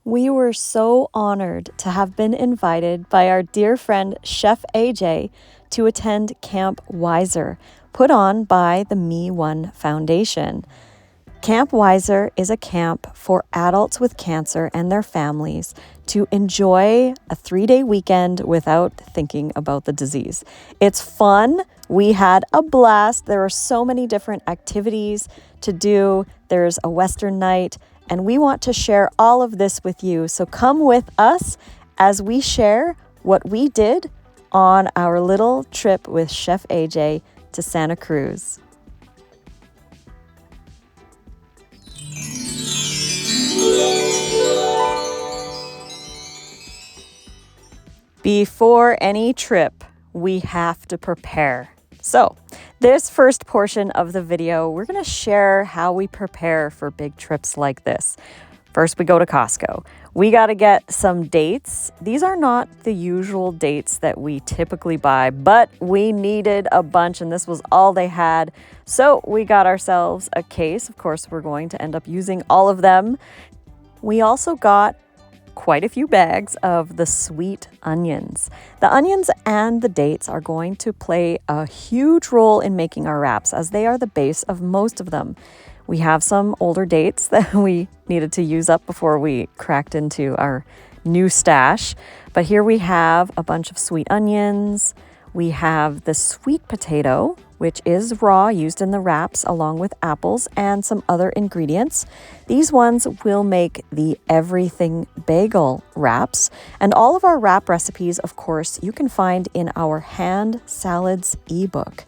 We were so honored to have been invited by our dear friend Chef AJ to attend Camp Wieser, put on by the Me One Foundation. Camp Wieser is a camp for adults with cancer and their families to enjoy a 3-day weekend without thinking about the disease. It's fun. We had a blast. There are so many different activities to do. There's a Western night, and we want to share all of this with you. So come with us as we share what we did on our little trip with Chef AJ to Santa Cruz. Before any trip, we have to prepare. So, this first portion of the video, we're going to share how we prepare for big trips like this. First, we go to Costco. We got to get some dates. These are not the usual dates that we typically buy, but we needed a bunch, and this was all they had. So, we got ourselves a case. Of course, we're going to end up using all of them. We also got quite a few bags of the sweet onions. The onions and the dates are going to play a huge role in making our wraps, as they are the base of most of them. We have some older dates that we needed to use up before we cracked into our new stash. But here we have a bunch of sweet onions. We have the sweet potato, which is raw, used in the wraps, along with apples and some other ingredients. These ones will make the everything bagel wraps. And all of our wrap recipes, of course, you can find in our hand salads ebook.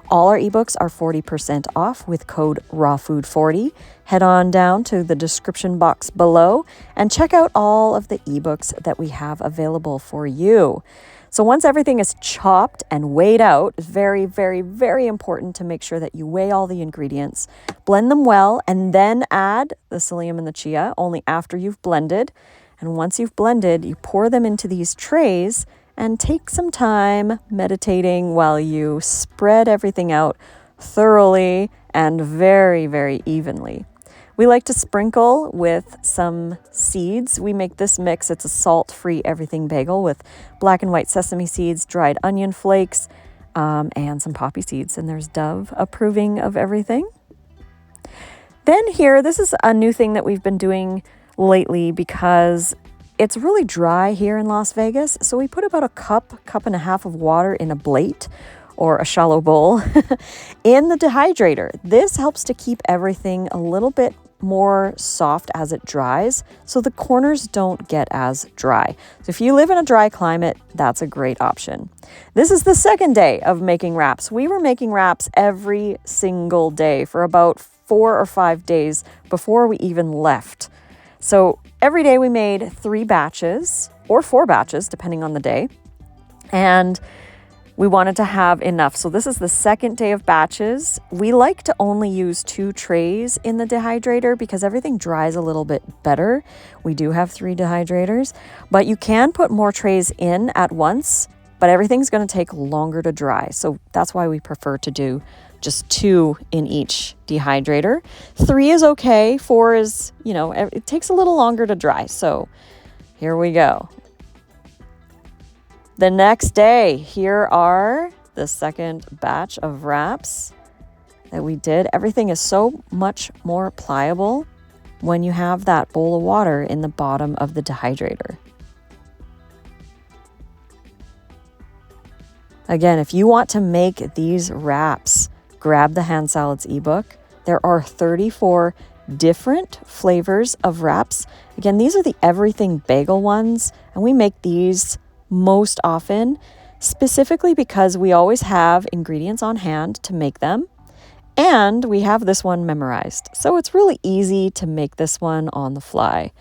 All our ebooks are 40% off with code RAWFOOD40. Head on down to the description box below and check out all of the ebooks that we have available for you. So once everything is chopped and weighed out, it's very, very, very important to make sure that you weigh all the ingredients, blend them well, and then add the psyllium and the chia only after you've blended. And once you've blended, you pour them into these trays and take some time meditating while you spread everything out thoroughly and very, very evenly. We like to sprinkle with some seeds. We make this mix. It's a salt-free everything bagel with black and white sesame seeds, dried onion flakes, and some poppy seeds. And there's Dove approving of everything. Then here, this is a new thing that we've been doing lately because it's really dry here in Las Vegas. So we put about a cup and a half of water in a blate or a shallow bowl in the dehydrator. This helps to keep everything a little bit more soft as it dries, so the corners don't get as dry. So if you live in a dry climate, that's a great option. This is the second day of making wraps. We were making wraps every single day for about 4 or 5 days before we even left. So every day we made 3 batches or 4 batches, depending on the day. And we wanted to have enough. So this is the second day of batches. We like to only use 2 trays in the dehydrator because everything dries a little bit better. We do have 3 dehydrators, but you can put more trays in at once, but everything's going to take longer to dry. So that's why we prefer to do just 2 in each dehydrator. 3 is okay. 4 is, it takes a little longer to dry. So here we go. The next day, here are the second batch of wraps that we did. Everything is so much more pliable when you have that bowl of water in the bottom of the dehydrator. Again, if you want to make these wraps, grab the Hand Salads ebook. There are 34 different flavors of wraps. Again, these are the everything bagel ones, and we make these most often, specifically because we always have ingredients on hand to make them, and we have this one memorized. So it's really easy to make this one on the fly.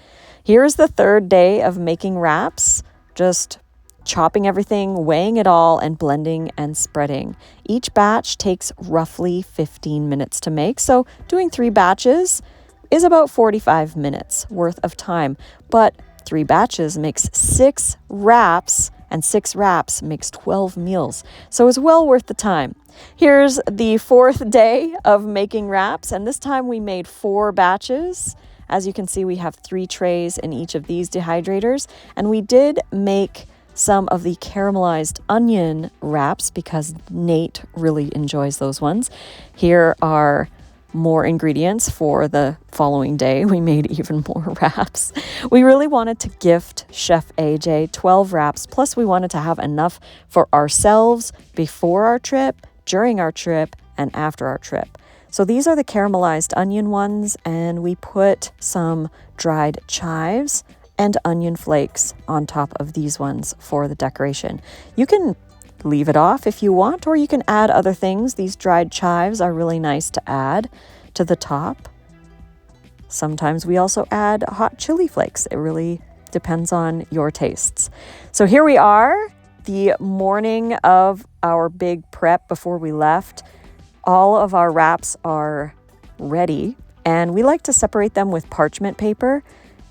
Here's the third day of making wraps, just chopping everything, weighing it all, and blending and spreading. Each batch takes roughly 15 minutes to make, so doing 3 batches is about 45 minutes worth of time, but 3 batches makes 6 wraps, and 6 wraps makes 12 meals. So it's well worth the time. Here's the 4th day of making wraps, and this time we made 4 batches, As you can see, we have 3 trays in each of these dehydrators, and we did make some of the caramelized onion wraps because Nate really enjoys those ones. Here are more ingredients for the following day. We made even more wraps. We really wanted to gift Chef AJ 12 wraps, plus we wanted to have enough for ourselves before our trip, during our trip, and after our trip. So these are the caramelized onion ones, and we put some dried chives and onion flakes on top of these ones for the decoration. You can leave it off if you want, or you can add other things. These dried chives are really nice to add to the top. Sometimes we also add hot chili flakes. It really depends on your tastes. So here we are, the morning of our big prep before we left. All of our wraps are ready, and we like to separate them with parchment paper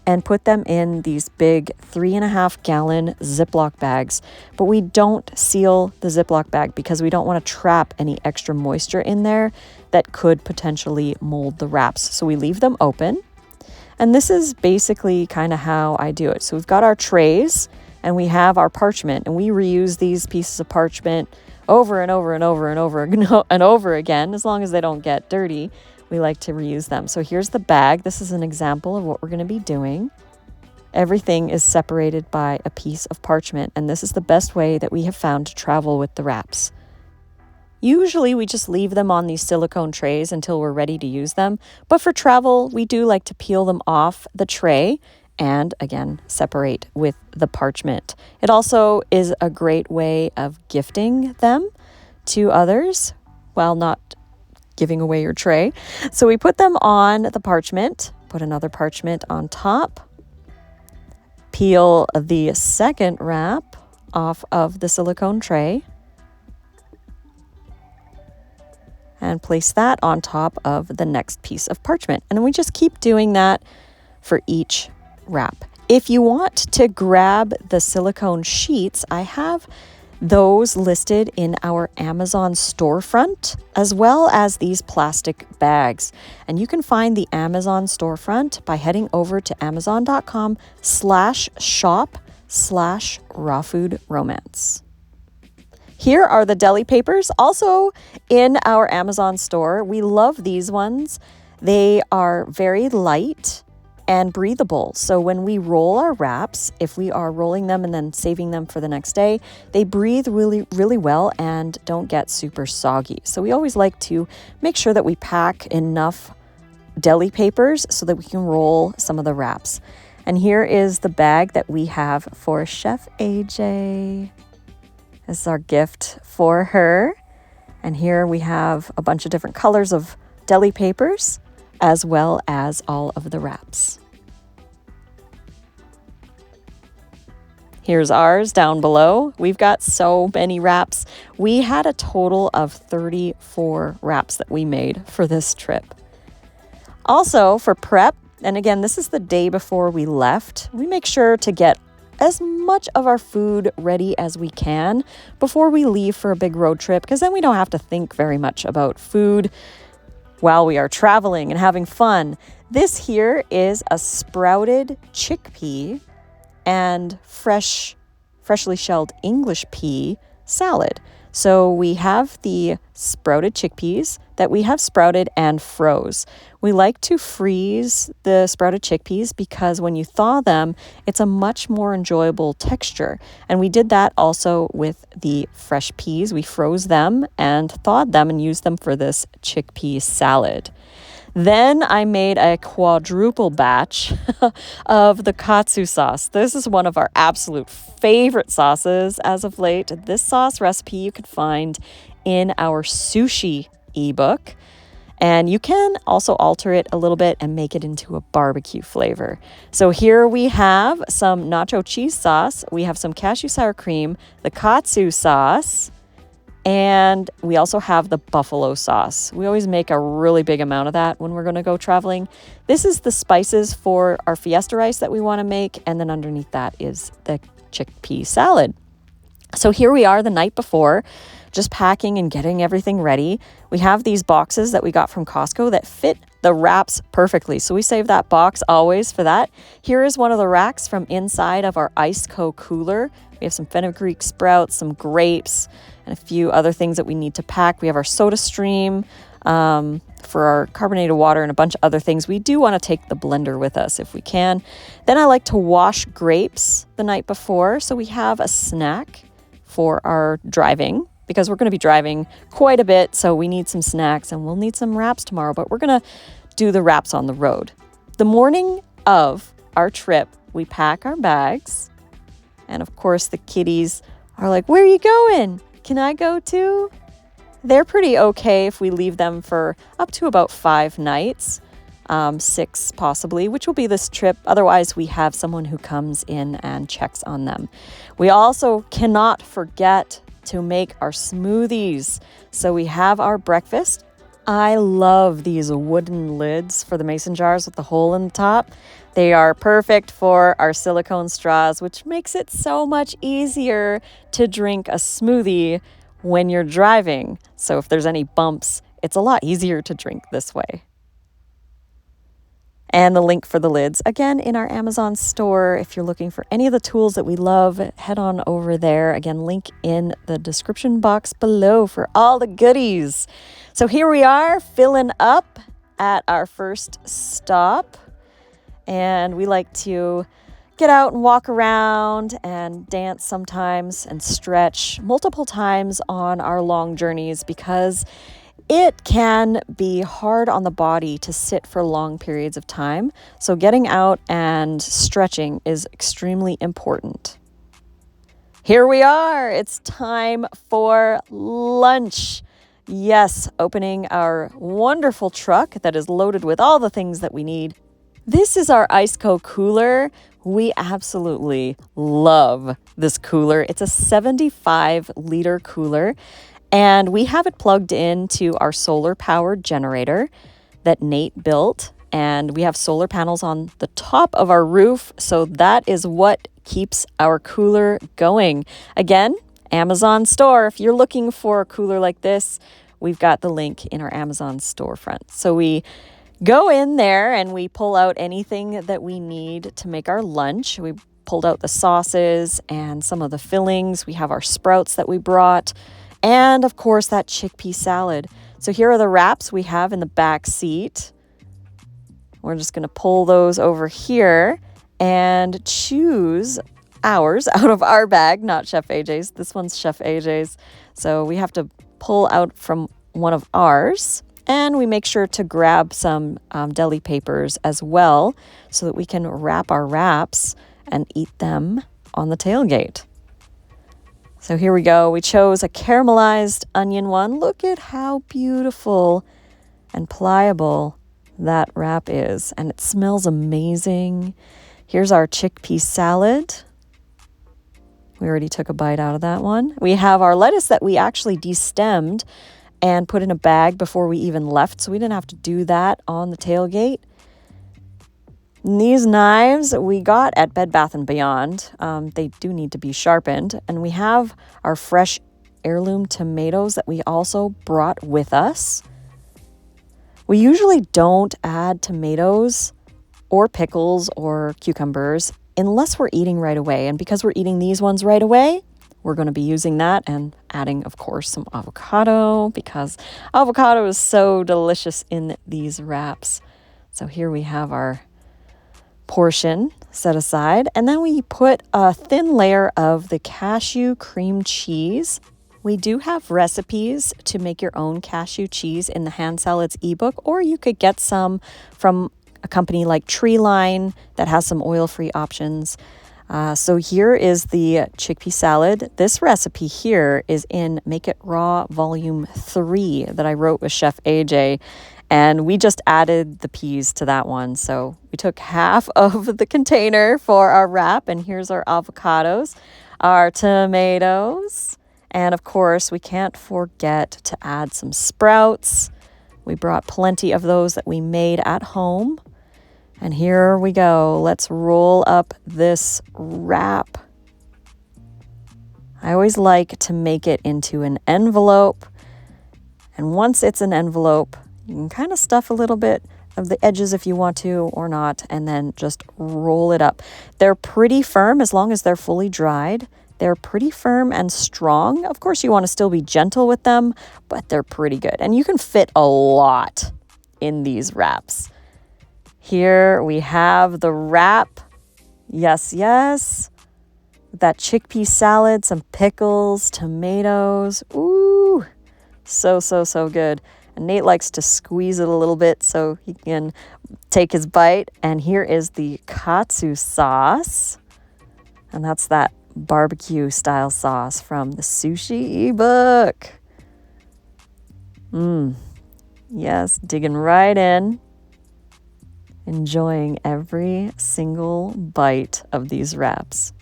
and put them in these big 3.5 gallon Ziploc bags. But we don't seal the Ziploc bag because we don't want to trap any extra moisture in there that could potentially mold the wraps. So we leave them open. And this is basically kind of how I do it. So we've got our trays and we have our parchment, and we reuse these pieces of parchment over and over and over and over and over again. As long as they don't get dirty, we like to reuse them. So here's the bag. This is an example of what we're going to be doing. Everything is separated by a piece of parchment, and this is the best way that we have found to travel with the wraps. Usually we just leave them on these silicone trays until we're ready to use them, but for travel, we do like to peel them off the tray and again, separate with the parchment. It also is a great way of gifting them to others while not giving away your tray. So we put them on the parchment, put another parchment on top, peel the second wrap off of the silicone tray, and place that on top of the next piece of parchment. And we just keep doing that for each wrap. If you want to grab the silicone sheets, I have those listed in our Amazon storefront, as well as these plastic bags. And you can find the Amazon storefront by heading over to amazon.com/shop/rawfoodromance. Here are the deli papers, also in our Amazon store. We love these ones. They are very light and breathable. So when we roll our wraps, if we are rolling them and then saving them for the next day, they breathe really, really well and don't get super soggy. So we always like to make sure that we pack enough deli papers so that we can roll some of the wraps. And here is the bag that we have for Chef AJ. This is our gift for her. And here we have a bunch of different colors of deli papers, as well as all of the wraps. Here's ours down below. We've got so many wraps. We had a total of 34 wraps that we made for this trip. Also for prep, and again, this is the day before we left, we make sure to get as much of our food ready as we can before we leave for a big road trip, because then we don't have to think very much about food while we are traveling and having fun. This here is a sprouted chickpea and freshly shelled English pea salad. So we have the sprouted chickpeas that we have sprouted and froze. We like to freeze the sprouted chickpeas because when you thaw them, it's a much more enjoyable texture. And we did that also with the fresh peas. We froze them and thawed them and used them for this chickpea salad. Then I made a quadruple batch of the katsu sauce. This is one of our absolute favorite sauces as of late. This sauce recipe you could find in our sushi ebook. And you can also alter it a little bit and make it into a barbecue flavor. So here we have some nacho cheese sauce. We have some cashew sour cream, the katsu sauce, and we also have the buffalo sauce. We always make a really big amount of that when we're going to go traveling. This is the spices for our fiesta rice that we want to make. And then underneath that is the chickpea salad. So here we are the night before, just packing and getting everything ready. We have these boxes that we got from Costco that fit the wraps perfectly. So we save that box always for that. Here is one of the racks from inside of our Iceco cooler. We have some fenugreek sprouts, some grapes, and a few other things that we need to pack. We have our soda stream for our carbonated water and a bunch of other things. We do want to take the blender with us if we can. Then I like to wash grapes the night before, so we have a snack for our driving, because we're going to be driving quite a bit, so we need some snacks and we'll need some wraps tomorrow, but we're going to do the wraps on the road. The morning of our trip, we pack our bags, and of course the kitties are like, "Where are you going? Can I go too?" They're pretty okay if we leave them for up to about 5 nights, 6 possibly, which will be this trip. Otherwise, we have someone who comes in and checks on them. We also cannot forget to make our smoothies. So we have our breakfast. I love these wooden lids for the mason jars with the hole in the top. They are perfect for our silicone straws, which makes it so much easier to drink a smoothie when you're driving. So if there's any bumps, it's a lot easier to drink this way. And the link for the lids, again, in our Amazon store. If you're looking for any of the tools that we love, head on over there. Again, link in the description box below for all the goodies. So here we are, filling up at our first stop. And we like to get out and walk around and dance sometimes and stretch multiple times on our long journeys, because it can be hard on the body to sit for long periods of time. So getting out and stretching is extremely important. Here we are. It's time for lunch. Yes, opening our wonderful truck that is loaded with all the things that we need. This is our Iceco cooler. We absolutely love this cooler. It's a 75-liter cooler, and we have it plugged into our solar-powered generator that Nate built, and we have solar panels on the top of our roof, so that is what keeps our cooler going. Again, Amazon store. If you're looking for a cooler like this, we've got the link in our Amazon storefront. So we go in there and we pull out anything that we need to make our lunch. We pulled out the sauces and some of the fillings. We have our sprouts that we brought, and of course that chickpea salad. So here are the wraps we have in the back seat. We're just going to pull those over here and choose ours out of our bag, not Chef AJ's. This one's Chef AJ's. So we have to pull out from one of ours. And we make sure to grab some deli papers as well so that we can wrap our wraps and eat them on the tailgate. So here we go. We chose a caramelized onion one. Look at how beautiful and pliable that wrap is. And it smells amazing. Here's our chickpea salad. We already took a bite out of that one. We have our lettuce that we actually destemmed and put in a bag before we even left, so we didn't have to do that on the tailgate. And these knives we got at Bed Bath & Beyond. They do need to be sharpened. And we have our fresh heirloom tomatoes that we also brought with us. We usually don't add tomatoes or pickles or cucumbers unless we're eating right away. And because we're eating these ones right away, we're going to be using that and adding, of course, some avocado, because avocado is so delicious in these wraps. So here we have our portion set aside. And then we put a thin layer of the cashew cream cheese. We do have recipes to make your own cashew cheese in the Hand Salads ebook, or you could get some from a company like Treeline that has some oil-free options. So here is the chickpea salad. This recipe here is in Make It Raw Volume 3 that I wrote with Chef AJ, and we just added the peas to that one. So we took half of the container for our wrap, and here's our avocados, our tomatoes, and of course we can't forget to add some sprouts. We brought plenty of those that we made at home. And here we go. Let's roll up this wrap. I always like to make it into an envelope. And once it's an envelope, you can kind of stuff a little bit of the edges if you want to or not, and then just roll it up. They're pretty firm as long as they're fully dried. They're pretty firm and strong. Of course, you want to still be gentle with them, but they're pretty good. And you can fit a lot in these wraps. Here we have the wrap. Yes, yes. That chickpea salad, some pickles, tomatoes. Ooh, so, so, so good. And Nate likes to squeeze it a little bit so he can take his bite. And here is the katsu sauce. And that's that barbecue style sauce from the sushi ebook. Yes, digging right in. Enjoying every single bite of these wraps.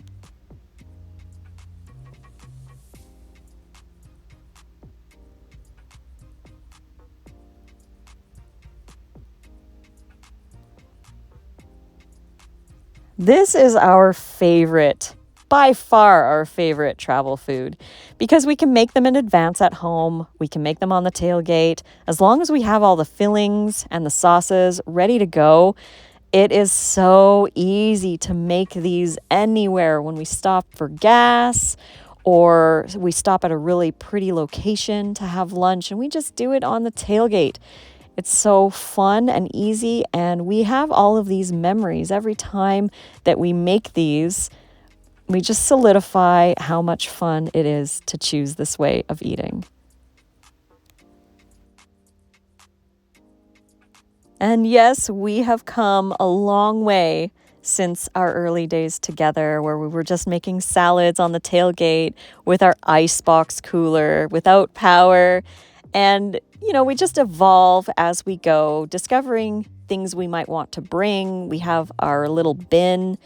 This is our favorite, by far our favorite travel food, because we can make them in advance at home. We can make them on the tailgate. As long as we have all the fillings and the sauces ready to go, it is so easy to make these anywhere when we stop for gas or we stop at a really pretty location to have lunch, and we just do it on the tailgate. It's so fun and easy, and we have all of these memories. Every time that we make these, we just solidify how much fun it is to choose this way of eating. And yes, we have come a long way since our early days together, where we were just making salads on the tailgate with our icebox cooler without power. And, we just evolve as we go, discovering things we might want to bring. We have our little bin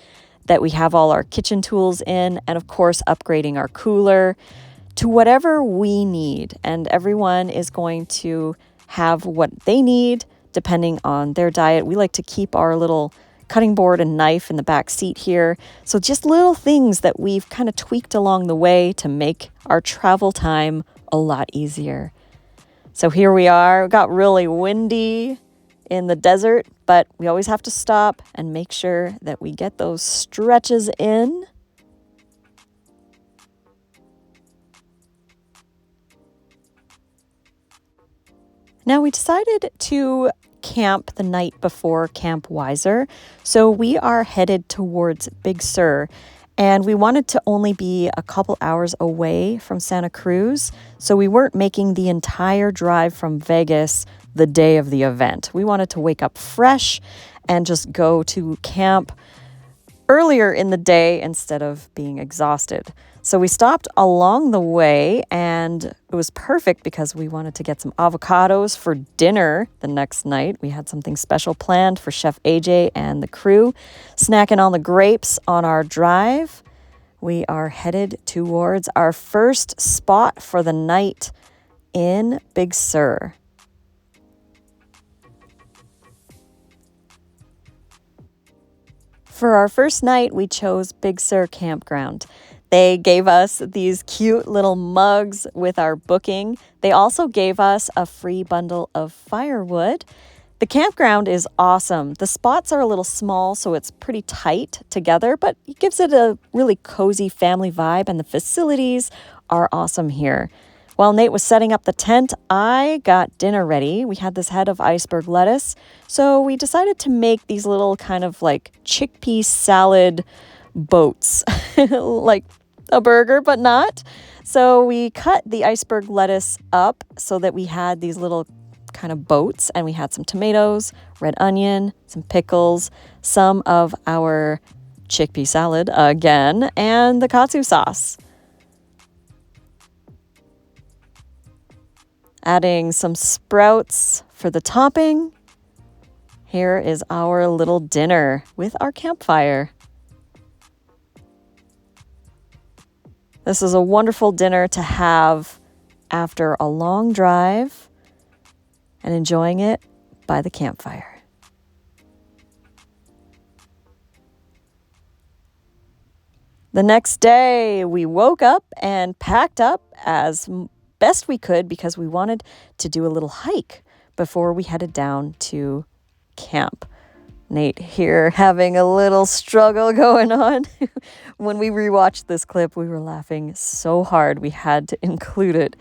that we have all our kitchen tools in, and of course, upgrading our cooler to whatever we need. And everyone is going to have what they need depending on their diet. We like to keep our little cutting board and knife in the back seat here. So just little things that we've kind of tweaked along the way to make our travel time a lot easier. So here we are. It got really windy in the desert, but we always have to stop and make sure that we get those stretches in. Now we decided to camp the night before Camp Wieser, so we are headed towards Big Sur. And we wanted to only be a couple hours away from Santa Cruz, so we weren't making the entire drive from Vegas the day of the event. We wanted to wake up fresh and just go to camp earlier in the day instead of being exhausted. So we stopped along the way, and it was perfect because we wanted to get some avocados for dinner the next night. We had something special planned for Chef AJ and the crew, snacking on the grapes on our drive. We are headed towards our first spot for the night in Big Sur. For our first night, we chose Big Sur Campground. They gave us these cute little mugs with our booking. They also gave us a free bundle of firewood. The campground is awesome. The spots are a little small, so it's pretty tight together, but it gives it a really cozy family vibe, and the facilities are awesome here. While Nate was setting up the tent, I got dinner ready. We had this head of iceberg lettuce, so we decided to make these little kind of like chickpea salad boats, like a burger, but not. So we cut the iceberg lettuce up so that we had these little kind of boats, and we had some tomatoes, red onion, some pickles, some of our chickpea salad again, and the katsu sauce. Adding some sprouts for the topping. Here is our little dinner with our campfire. This is a wonderful dinner to have after a long drive and enjoying it by the campfire. The next day, we woke up and packed up as best we could because we wanted to do a little hike before we headed down to camp. Nate here having a little struggle going on. When we rewatched this clip, we were laughing so hard we had to include it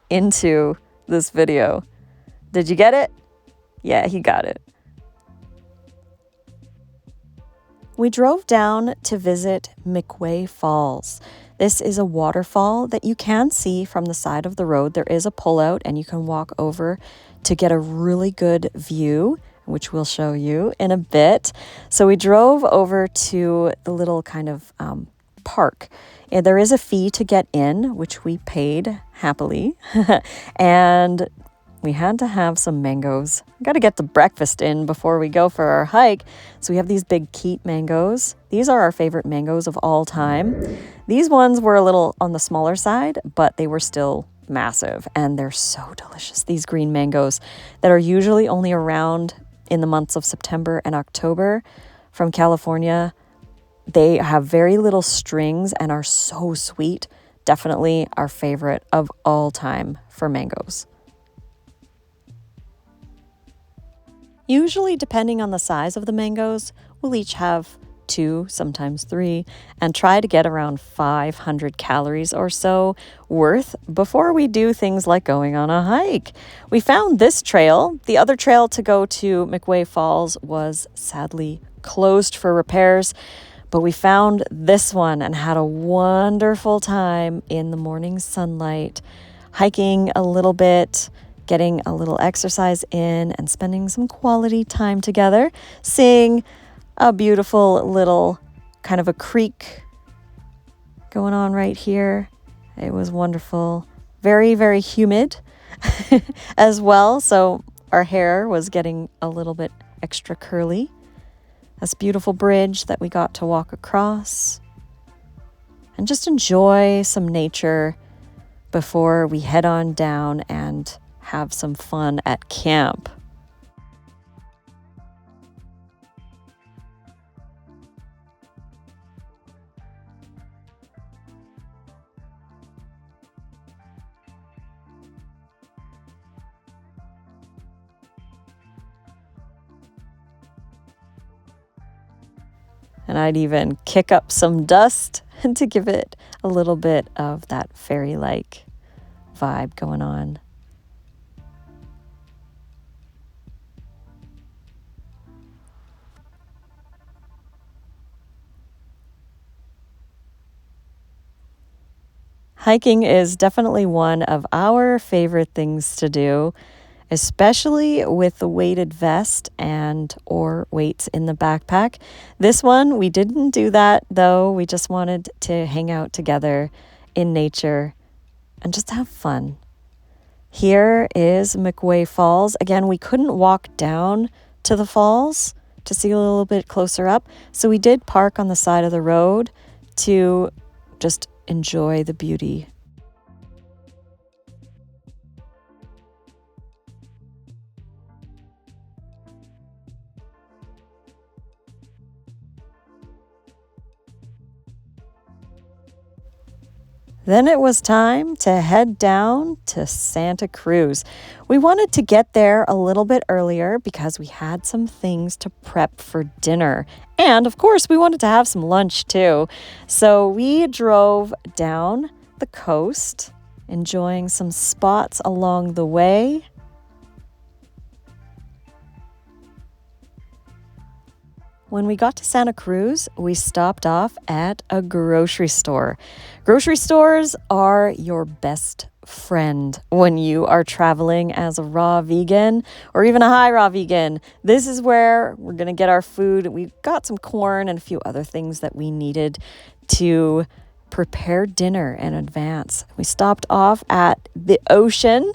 into this video. Did you get it? Yeah, he got it. We drove down to visit McWay Falls. This is a waterfall that you can see from the side of the road. There is a pullout and you can walk over to get a really good view, which we'll show you in a bit. So we drove over to the little kind of park. And there is a fee to get in, which we paid happily. And we had to have some mangoes. Got to get the breakfast in before we go for our hike. So we have these big keat mangoes. These are our favorite mangoes of all time. These ones were a little on the smaller side, but they were still massive and they're so delicious. These green mangoes that are usually only around in the months of September and October from California. They have very little strings and are so sweet. Definitely our favorite of all time for mangoes. Usually, depending on the size of the mangoes, we'll each have 2, sometimes 3, and try to get around 500 calories or so worth before we do things like going on a hike. We found this trail. The other trail to go to McWay Falls was sadly closed for repairs, but we found this one and had a wonderful time in the morning sunlight, hiking a little bit, getting a little exercise in, and spending some quality time together, seeing a beautiful little kind of a creek going on right here. It was wonderful. Very, very humid as well. So our hair was getting a little bit extra curly. This beautiful bridge that we got to walk across and just enjoy some nature before we head on down and have some fun at camp. And I'd even kick up some dust to give it a little bit of that fairy-like vibe going on. Hiking is definitely one of our favorite things to do, especially with the weighted vest and or weights in the backpack. This one, we didn't do that though. We just wanted to hang out together in nature and just have fun. Here is McWay Falls. Again, we couldn't walk down to the falls to see a little bit closer up, so we did park on the side of the road to just enjoy the beauty. Then it was time to head down to Santa Cruz. We wanted to get there a little bit earlier because we had some things to prep for dinner. And of course, we wanted to have some lunch too. So we drove down the coast, enjoying some spots along the way. When we got to Santa Cruz, we stopped off at a grocery store. Grocery stores are your best friend when you are traveling as a raw vegan or even a high raw vegan. This is where we're going to get our food. We got some corn and a few other things that we needed to prepare dinner in advance. We stopped off at the ocean.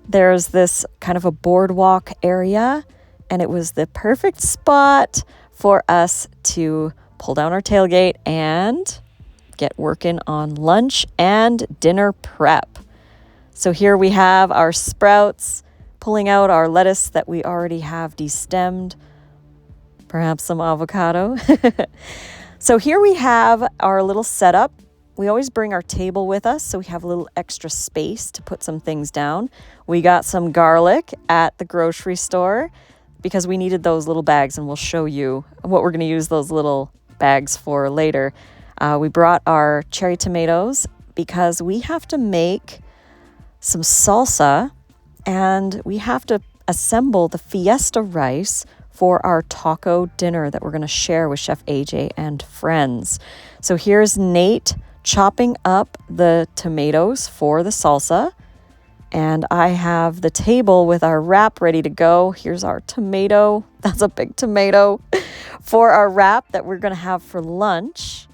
There's this kind of a boardwalk area, and it was the perfect spot for us to pull down our tailgate and get working on lunch and dinner prep. So here we have our sprouts, pulling out our lettuce that we already have destemmed, perhaps some avocado. So here we have our little setup. We always bring our table with us so we have a little extra space to put some things down. We got some garlic at the grocery store because we needed those little bags, and we'll show you what we're going to use those little bags for later. We brought our cherry tomatoes because we have to make some salsa, and we have to assemble the fiesta rice for our taco dinner that we're going to share with Chef AJ and friends. So here's Nate chopping up the tomatoes for the salsa, and I have the table with our wrap ready to go. Here's our tomato. That's a big tomato for our wrap that we're going to have for lunch.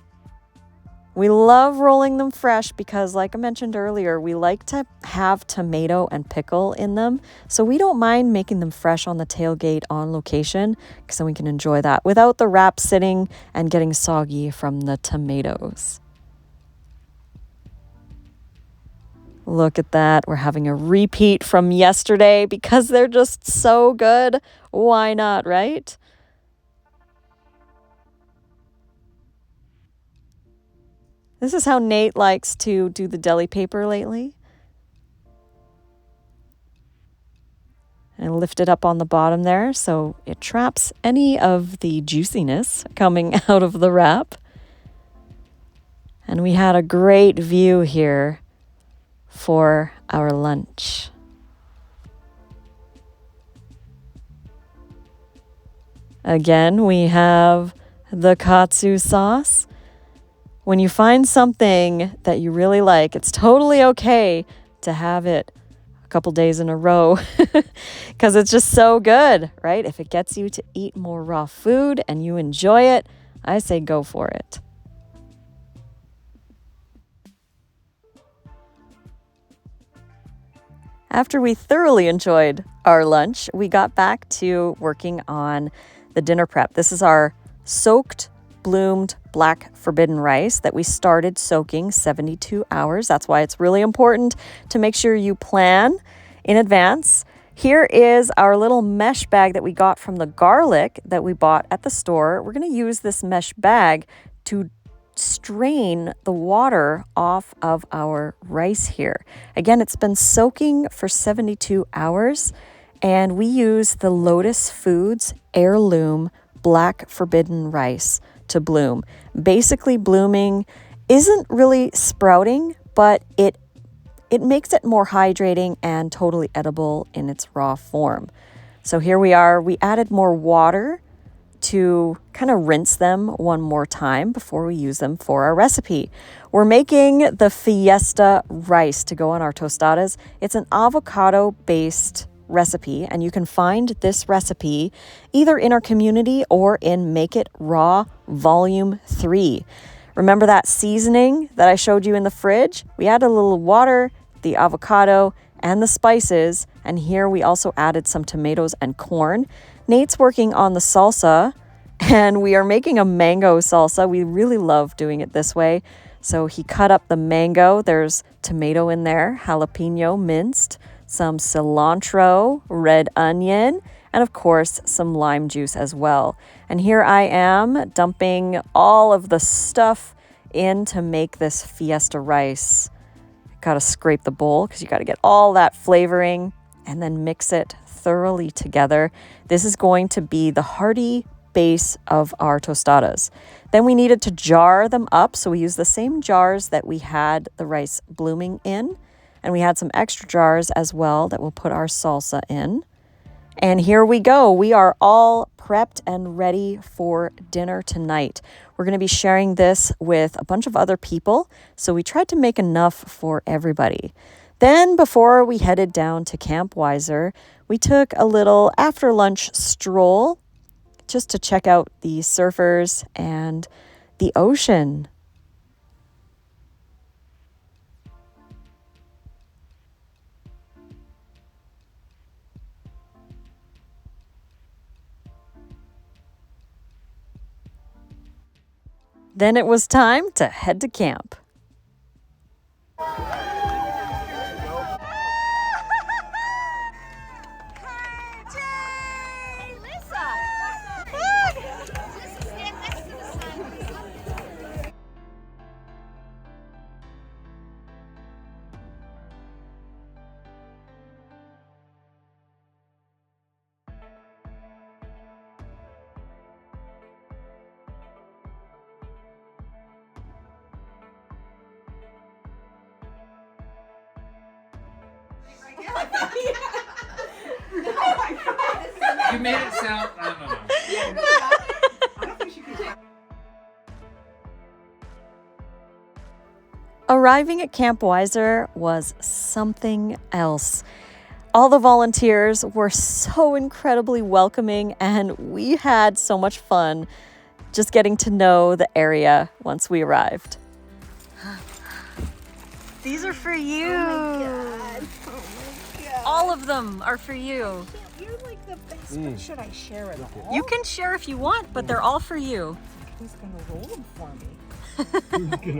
We love rolling them fresh because, like I mentioned earlier, we like to have tomato and pickle in them. So we don't mind making them fresh on the tailgate on location, because then we can enjoy that without the wrap sitting and getting soggy from the tomatoes. Look at that. We're having a repeat from yesterday because they're just so good. Why not, right? This is how Nate likes to do the deli paper lately. And lift it up on the bottom there so it traps any of the juiciness coming out of the wrap. And we had a great view here for our lunch. Again, we have the katsu sauce. When you find something that you really like, it's totally okay to have it a couple days in a row because it's just so good, right? If it gets you to eat more raw food and you enjoy it, I say go for it. After we thoroughly enjoyed our lunch, we got back to working on the dinner prep. This is our soaked, bloomed black forbidden rice that we started soaking 72 hours. That's why it's really important to make sure you plan in advance. Here is our little mesh bag that we got from the garlic that we bought at the store. We're going to use this mesh bag to strain the water off of our rice here. Again, it's been soaking for 72 hours, and we use the Lotus Foods heirloom black forbidden rice to bloom. Basically, blooming isn't really sprouting, but it makes it more hydrating and totally edible in its raw form. So here we are. We added more water to kind of rinse them one more time before we use them for our recipe. We're making the fiesta rice to go on our tostadas. It's an avocado-based recipe, and you can find this recipe either in our community or in Make It Raw Volume 3. Remember that seasoning that I showed you in the fridge? We added a little water, the avocado, and the spices, and here we also added some tomatoes and corn. Nate's working on the salsa, and we are making a mango salsa. We really love doing it this way. So he cut up the mango. There's tomato in there, jalapeno minced, some cilantro, red onion, and of course some lime juice as well. And here I am dumping all of the stuff in to make this fiesta rice. Got to scrape the bowl because you got to get all that flavoring and then mix it thoroughly together. This is going to be the hearty base of our tostadas. Then we needed to jar them up, so we used the same jars that we had the rice blooming in, and we had some extra jars as well that we'll put our salsa in. And here we go. We are all prepped and ready for dinner tonight. We're going to be sharing this with a bunch of other people, so we tried to make enough for everybody. Then, before we headed down to Camp Wieser, we took a little after-lunch stroll just to check out the surfers and the ocean. Then it was time to head to camp. You made it sound. I don't know. Arriving at Camp Wieser was something else. All the volunteers were so incredibly welcoming, and we had so much fun just getting to know the area once we arrived. These are for you. Oh my God. All of them are for you. You're like the best, but should I share it all? You can share if you want, but they're all for you. Who's gonna roll them for me?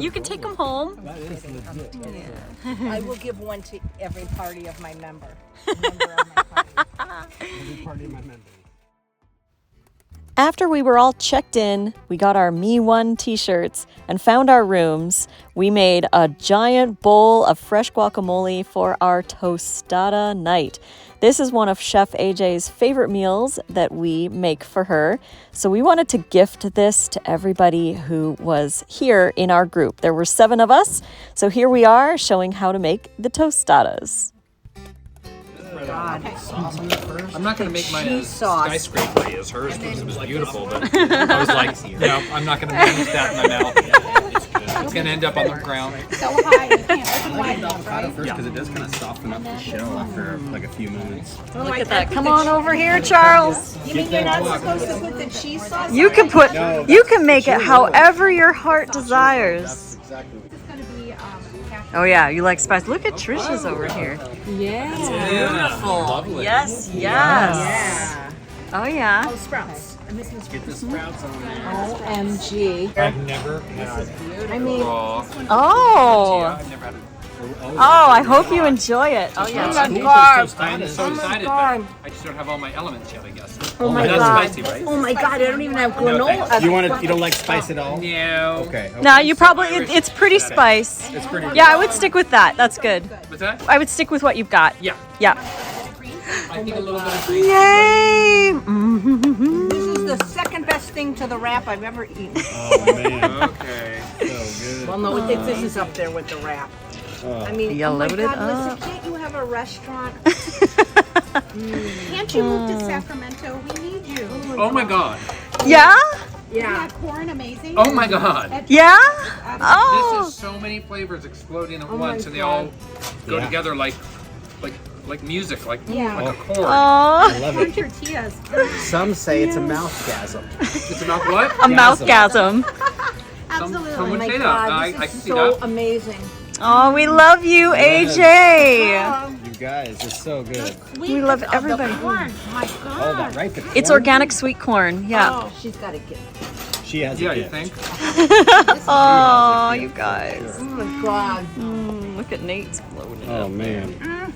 You can take them home. I will give one to every party of my member. Member of my party. Every party of my members. After we were all checked in, we got our Me One t-shirts and found our rooms. We made a giant bowl of fresh guacamole for our tostada night. This is one of Chef AJ's favorite meals that we make for her. So we wanted to gift this to everybody who was here in our group. There were 7 of us. So here we are showing how to make the tostadas. God. I'm not going to make mine cheese as sauce. skyscraper as hers because it was beautiful, but I was like, no, I'm not going to manage that in my mouth. It's going to end up on the ground. So high, you can't open I wide like enough, avocado right? first because it does kind of soften up the shell after like a few minutes. Look at that. Come on over here, Charles. You mean you're not supposed to put the cheese sauce? You can put, No, you can make it however your heart desires. Exactly. It's gonna be cashew. Oh yeah, you like spice. Look at Trish's over here. Yeah. Beautiful. Lovely. Yes, yes. Yeah. Oh yeah. Oh, sprouts. And this is Get the sprouts on there. OMG. I've never had I mean, raw. Oh. I've never had Oh, I hope you enjoy it. Oh yeah. oh my God. I'm so excited, God. but I just don't have all my elements yet, I guess. Oh my That's God. spicy, right? Oh my God, I don't even have No, granola. thanks. You don't like spice at all? No. Okay. No, you probably, it's pretty spice. It's pretty. Yeah, I would stick with that. That's good. What's that? I would stick with what you've got. Yeah. Yeah. I think a little bit of green. Yay! This is the second best thing to the wrap I've ever eaten. Oh man, Okay. so good. Well, no, this is up there with the wrap. I mean, You oh my load it God, up. listen, can't you have a restaurant? Can't you move to Sacramento? We need you. Oh my God. Yeah? Yeah, corn, amazing. Oh my God. Yeah? This Oh. is so many flavors exploding at my once, and they all go Yeah. together like music, like Yeah. a chord. Aw. I love Corn it. tortillas. Some say it's a mouthgasm. It's about what? A mouthgasm. Absolutely. Some Oh would my say that. God, I this can is see so that. amazing. Oh, we love you, AJ. You guys, it's so good. We love everybody. Corn. My Oh, God. that right? The It's corn? organic sweet corn. Yeah. Oh, she's got to get. She has Yeah, a you gift. think? Oh, you guys. Oh my God. Look at Nate's blowing it Oh up. man.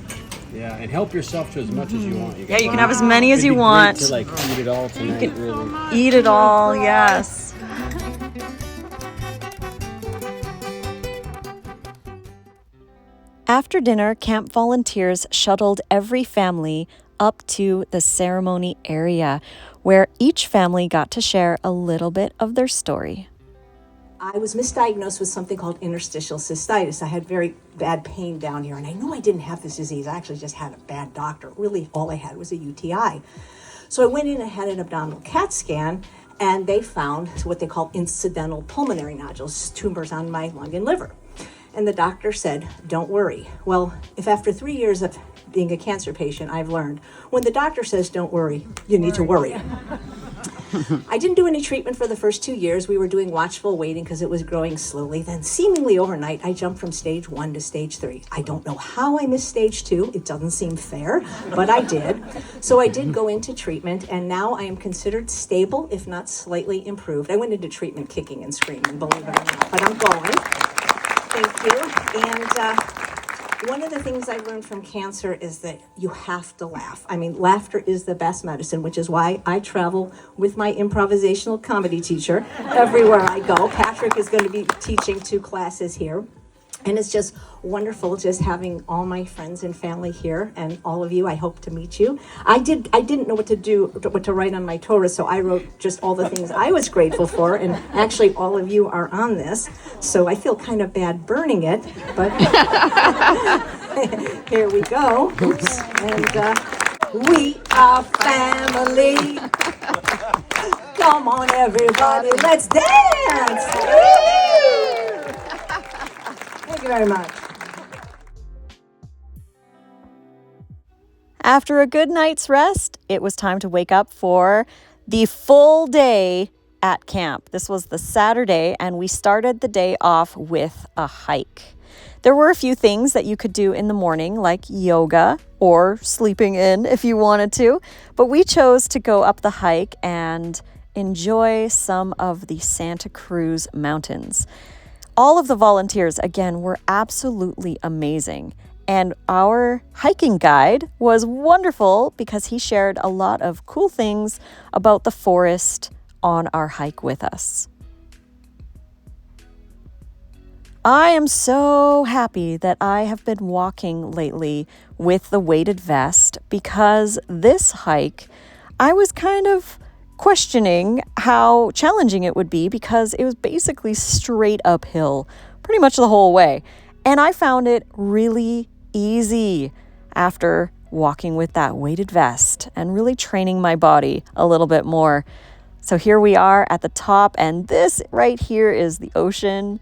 Yeah, and help yourself to as much as you want. Yeah, you can have as many as It'd you be great want. to like eat it all tonight. Really. Eat it all, yes. After dinner, camp volunteers shuttled every family up to the ceremony area, where each family got to share a little bit of their story. I was misdiagnosed with something called interstitial cystitis. I had very bad pain down here, and I knew I didn't have this disease. I actually just had a bad doctor. Really, all I had was a UTI. So I went in and had an abdominal CAT scan, and they found what they call incidental pulmonary nodules, tumors on my lung and liver. And the doctor said, don't worry. Well, if after 3 years of being a cancer patient, I've learned, when the doctor says don't worry, you need to worry. I didn't do any treatment for the first 2 years. We were doing watchful waiting because it was growing slowly. Then seemingly overnight, I jumped from stage 1 to stage 3. I don't know how I missed stage 2. It doesn't seem fair, but I did. So I did go into treatment, and now I am considered stable, if not slightly improved. I went into treatment kicking and screaming, believe it or not, but I'm going. Thank you. And one of the things I've learned from cancer is that you have to laugh. I mean, laughter is the best medicine, which is why I travel with my improvisational comedy teacher everywhere I go. Patrick is going to be teaching 2 classes here. And it's just wonderful just having all my friends and family here, and all of you. I hope to meet you. I didn't know what to write on my Torah, so I wrote just all the things I was grateful for, and actually all of you are on this, so I feel kind of bad burning it, but Here we go. Oops. And we are family. Come on, everybody, let's dance. Thank you very much. After a good night's rest, it was time to wake up for the full day at camp. This was the Saturday, and we started the day off with a hike. There were a few things that you could do in the morning, like yoga or sleeping in if you wanted to, but we chose to go up the hike and enjoy some of the Santa Cruz mountains. All of the volunteers, again, were absolutely amazing. And our hiking guide was wonderful because he shared a lot of cool things about the forest on our hike with us. I am so happy that I have been walking lately with the weighted vest because this hike, I was kind of questioning how challenging it would be because it was basically straight uphill pretty much the whole way. And I found it really easy after walking with that weighted vest and really training my body a little bit more. So here we are at the top, and this right here is the ocean.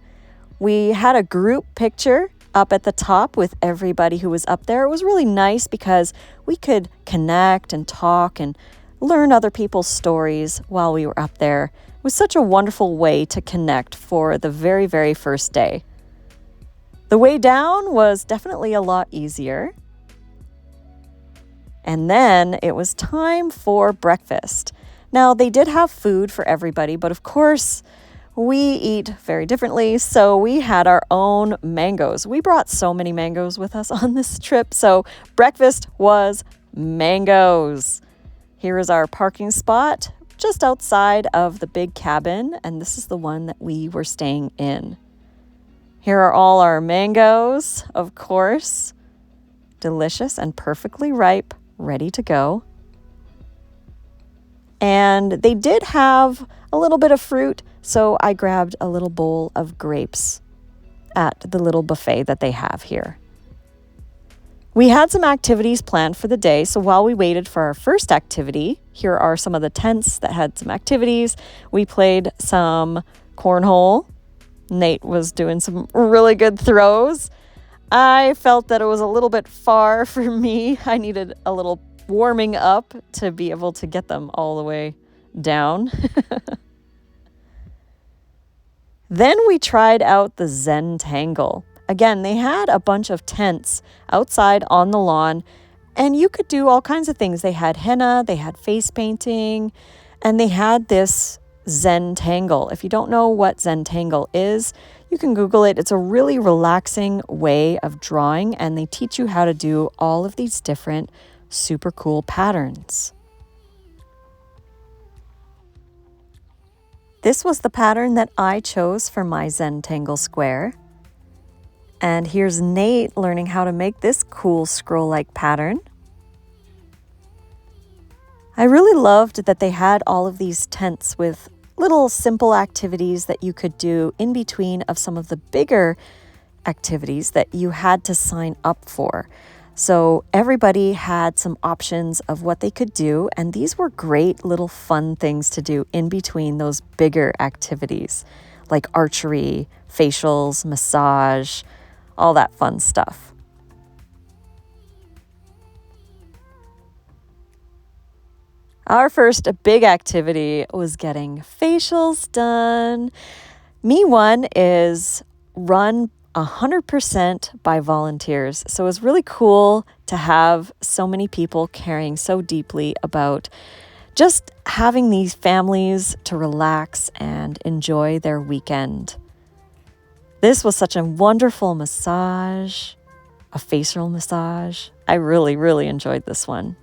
We had a group picture up at the top with everybody who was up there. It was really nice because we could connect and talk and learn other people's stories while we were up there. It was such a wonderful way to connect for the very, very first day. The way down was definitely a lot easier. And then it was time for breakfast. Now, they did have food for everybody, but of course, we eat very differently, so we had our own mangoes. We brought so many mangoes with us on this trip, so breakfast was mangoes. Here is our parking spot just outside of the big cabin, and this is the one that we were staying in. Here are all our mangoes, of course. Delicious and perfectly ripe, ready to go. And they did have a little bit of fruit, so I grabbed a little bowl of grapes at the little buffet that they have here. We had some activities planned for the day, so while we waited for our first activity, here are some of the tents that had some activities. We played some cornhole. Nate was doing some really good throws. I felt that it was a little bit far for me. I needed a little warming up to be able to get them all the way down. Then we tried out the Zen Tangle. Again, they had a bunch of tents outside on the lawn, and you could do all kinds of things. They had henna, they had face painting, and they had this Zen Tangle. If you don't know what Zen Tangle is, you can Google it. It's a really relaxing way of drawing, and they teach you how to do all of these different super cool patterns. This was the pattern that I chose for my Zen Tangle square. And here's Nate learning how to make this cool scroll-like pattern. I really loved that they had all of these tents with little simple activities that you could do in between of some of the bigger activities that you had to sign up for. So everybody had some options of what they could do, and these were great little fun things to do in between those bigger activities like archery, facials, massage, all that fun stuff. Our first big activity was getting facials done. Me One is run 100% by volunteers. So it was really cool to have so many people caring so deeply about just having these families to relax and enjoy their weekend. This was such a wonderful massage, a facial massage. I really, really enjoyed this one.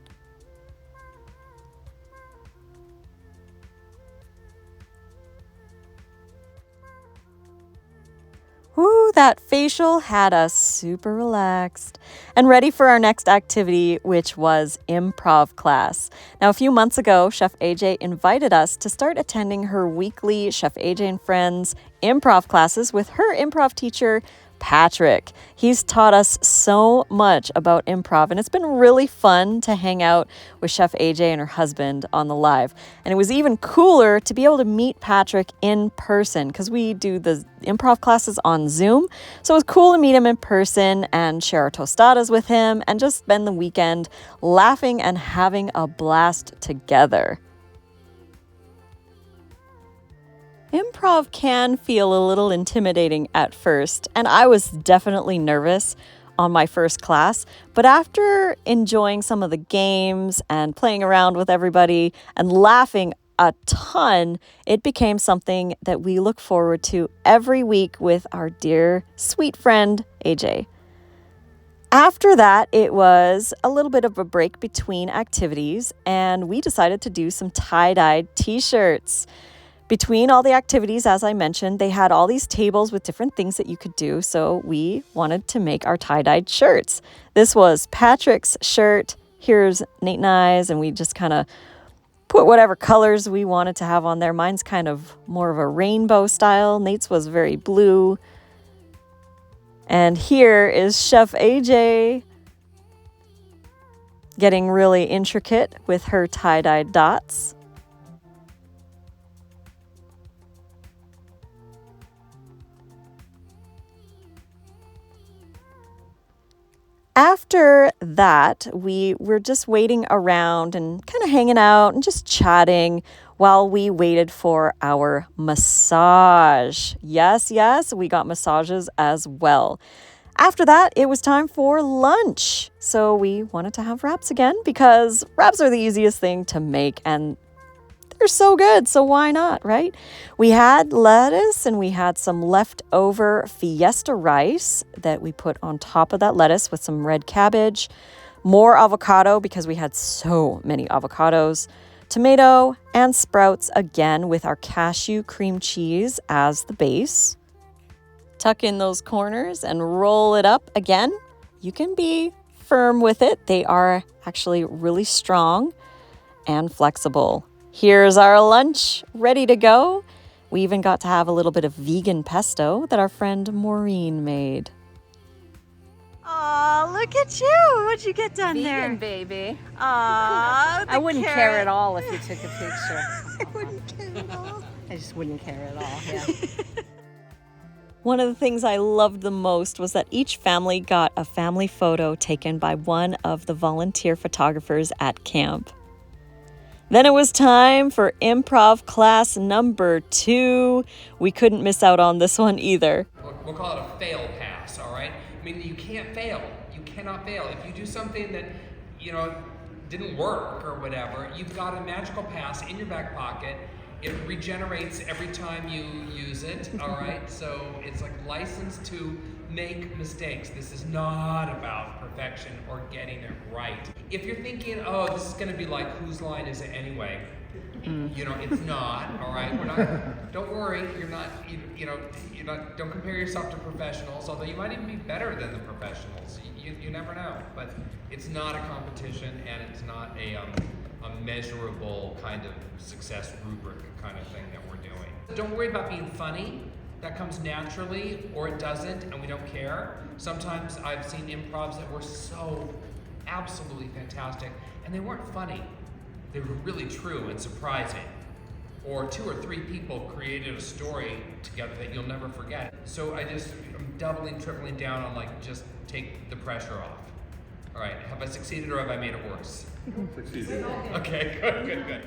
Woo, that facial had us super relaxed and ready for our next activity, which was improv class. Now, a few months ago, Chef AJ invited us to start attending her weekly Chef AJ and Friends improv classes with her improv teacher, Patrick. He's taught us so much about improv, and it's been really fun to hang out with Chef AJ and her husband on the live. And it was even cooler to be able to meet Patrick in person because we do the improv classes on Zoom. So it was cool to meet him in person and share our tostadas with him and just spend the weekend laughing and having a blast together. Improv can feel a little intimidating at first, and I was definitely nervous on my first class, but after enjoying some of the games and playing around with everybody and laughing a ton, it became something that we look forward to every week with our dear, sweet friend, AJ. After that, it was a little bit of a break between activities, and we decided to do some tie-dyed t-shirts. Between all the activities, as I mentioned, they had all these tables with different things that you could do, so we wanted to make our tie-dyed shirts. This was Patrick's shirt. Here's Nate and I's, and we just kind of put whatever colors we wanted to have on there. Mine's kind of more of a rainbow style. Nate's was very blue. And here is Chef AJ getting really intricate with her tie-dyed dots. After that, we were just waiting around and kind of hanging out and just chatting while we waited for our massage. Yes, we got massages as well. After that, it was time for lunch. So we wanted to have wraps again because wraps are the easiest thing to make and they're so good, so why not, right? We had lettuce and we had some leftover fiesta rice that we put on top of that lettuce with some red cabbage, more avocado because we had so many avocados, tomato, and sprouts again with our cashew cream cheese as the base. Tuck in those corners and roll it up again. You can be firm with it. They are actually really strong and flexible. Here's our lunch, ready to go. We even got to have a little bit of vegan pesto that our friend Maureen made. Aw, look at you. What'd you get done there? Vegan, baby. Aw, I wouldn't care at all if you took a picture. I wouldn't care at all. I just wouldn't care at all, yeah. One of the things I loved the most was that each family got a family photo taken by one of the volunteer photographers at camp. Then it was time for improv class number 2. We couldn't miss out on this one either. We'll call it a fail pass, all right? I mean, you can't fail. You cannot fail. If you do something that, didn't work or whatever, you've got a magical pass in your back pocket. It regenerates every time you use it, all right? So it's like licensed to make mistakes. This is not about perfection or getting it right. If you're thinking, oh, this is gonna be like, whose line is it anyway? It's not, all right? Don't worry, don't compare yourself to professionals, although you might even be better than the professionals. You never know, but it's not a competition and it's not a measurable kind of success rubric kind of thing that we're doing. Don't worry about being funny. That comes naturally, or it doesn't, and we don't care. Sometimes I've seen improvs that were so absolutely fantastic, and they weren't funny. They were really true and surprising. Or 2 or 3 people created a story together that you'll never forget. So I'm doubling, tripling down on just take the pressure off. All right, have I succeeded or have I made it worse? Succeeded. Okay, good.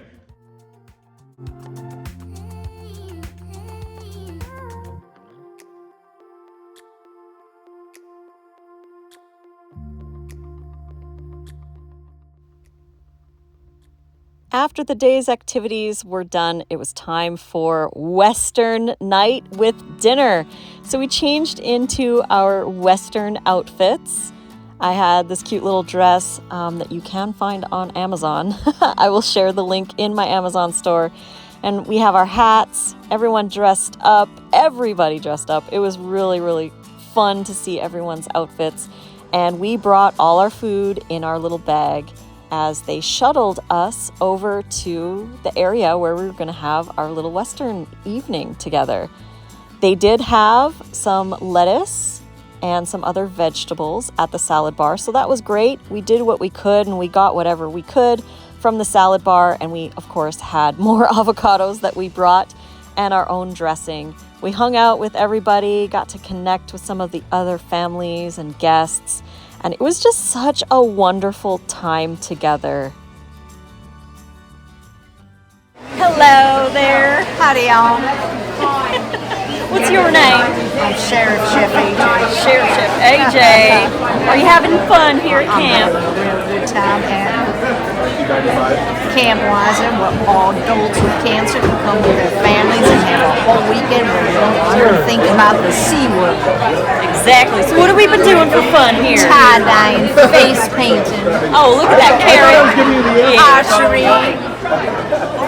After the day's activities were done, it was time for Western night with dinner. So we changed into our Western outfits. I had this cute little dress that you can find on Amazon. I will share the link in my Amazon store. And we have our hats, everybody dressed up. It was really, really fun to see everyone's outfits. And we brought all our food in our little bag as they shuttled us over to the area where we were going to have our little Western evening together. They did have some lettuce and some other vegetables at the salad bar. So that was great. We did what we could and we got whatever we could from the salad bar. And we, of course, had more avocados that we brought and our own dressing. We hung out with everybody, got to connect with some of the other families and guests. And it was just such a wonderful time together. Hello there. Howdy, y'all. What's your name? I'm Sheriff Chef AJ. Sheriff Chef AJ. Are you having fun here at camp? I'm having a real good time at Camp Wieser, where all adults with cancer can come with their families and have a whole weekend where we don't even think about the C word. Exactly. So what have we been doing for fun here? Tie-dyeing, face painting, Oh, look at that carrot. archery,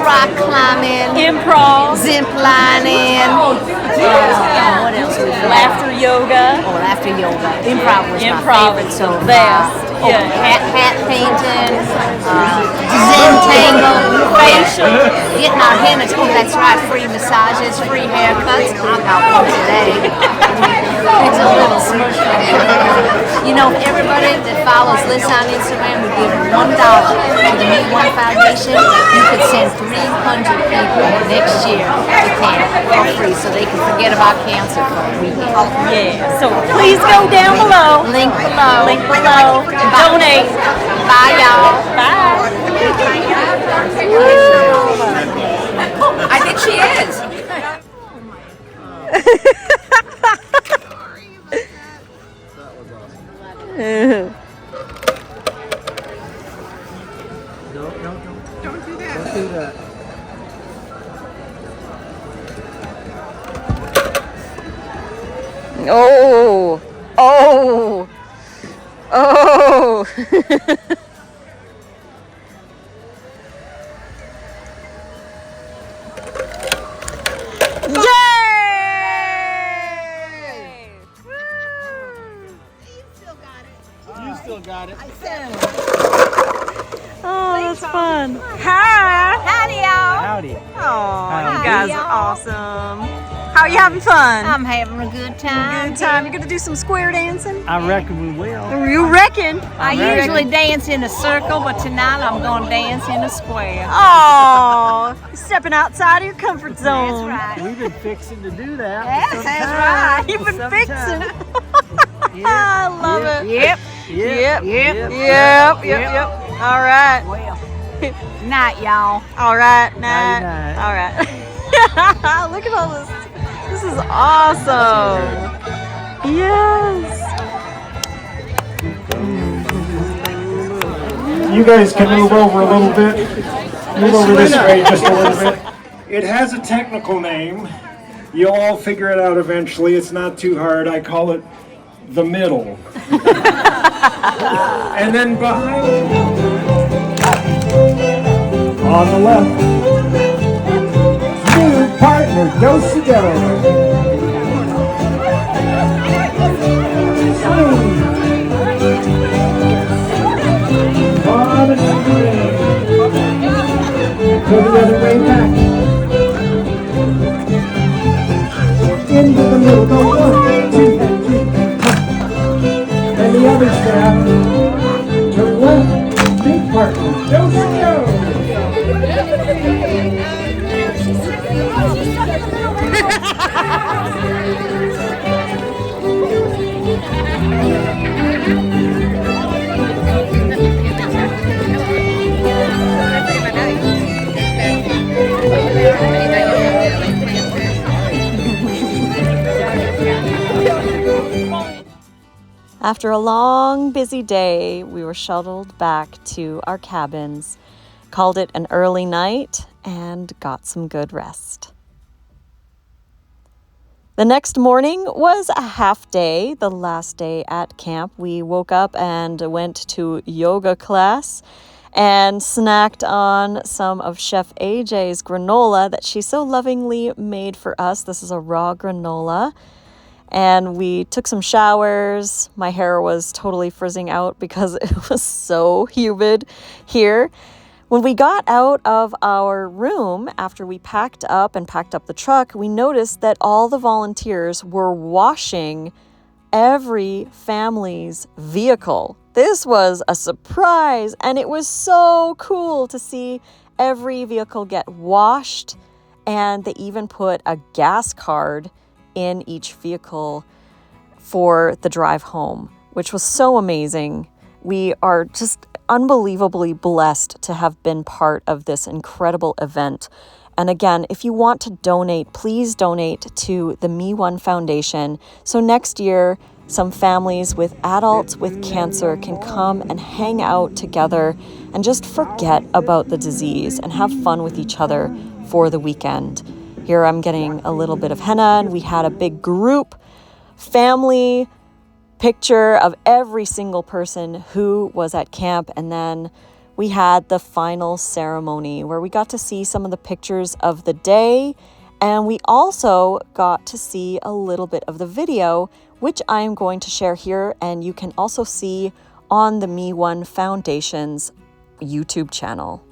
rock climbing, Improv, zip lining. What else we do? laughter yoga. Oh, after yoga. Improv was my Improv favorite is so the far. best. Oh, Yeah. hat painting, Zentangle, facial, getting our henna. Oh, that's right, free massages, free haircuts. I got one today. It's a little smush. You know, everybody that follows Liz on Instagram would give $1 to the Me One Foundation. You could send 300 people next year to camp for free so they can forget about cancer for a weekend. Yeah. So please go down below. Link below. Link below. Donate. Bye, y'all. Bye. I think she is. Don't do that. Don't do that. Oh. Oh. Oh. Yay! You still got it. Oh, that's fun. Hi. Howdy, y'all. Howdy. Oh, you guys are awesome. How are you having fun? I'm having a good time. Good time. You're gonna do some square dancing? I reckon we will. You reckon? I usually dance in a circle, but tonight I'm going to dance in a square. Oh, stepping outside of your comfort zone. That's right. We've been fixing to do that. Yes, that's right. You've been Sometime. fixing. I love it. Yep. Yep. Yep. Yep. All right. Well, night, y'all. All right. Night. Night. All right. Look at all this. This is awesome. Yes. You guys can move over a little bit. Move over this way just a little bit. It has a technical name. You'll all figure it out eventually. It's not too hard. I call it the middle. And then behind, on the left, new partner, do-si-do. On and go the other way back. Into the middle, go 1, 2, 3, and the other step to the left, big partner, do-si-do. After a long, busy day, we were shuttled back to our cabins, called it an early night, and got some good rest. The next morning was a half day, the last day at camp. We woke up and went to yoga class and snacked on some of Chef AJ's granola that she so lovingly made for us. This is a raw granola. And we took some showers. My hair was totally frizzing out because it was so humid here. When we got out of our room, after we packed up the truck, we noticed that all the volunteers were washing every family's vehicle. This was a surprise, and it was so cool to see every vehicle get washed, and they even put a gas card in each vehicle for the drive home, which was so amazing. We are just unbelievably blessed to have been part of this incredible event. And again, if you want to donate, please donate to the Me One Foundation. So next year, some families with adults with cancer can come and hang out together and just forget about the disease and have fun with each other for the weekend. Here I'm getting a little bit of henna, and we had a big group family picture of every single person who was at camp. And then we had the final ceremony where we got to see some of the pictures of the day, and we also got to see a little bit of the video, which I'm going to share here, and you can also see on the Me One Foundation's YouTube channel.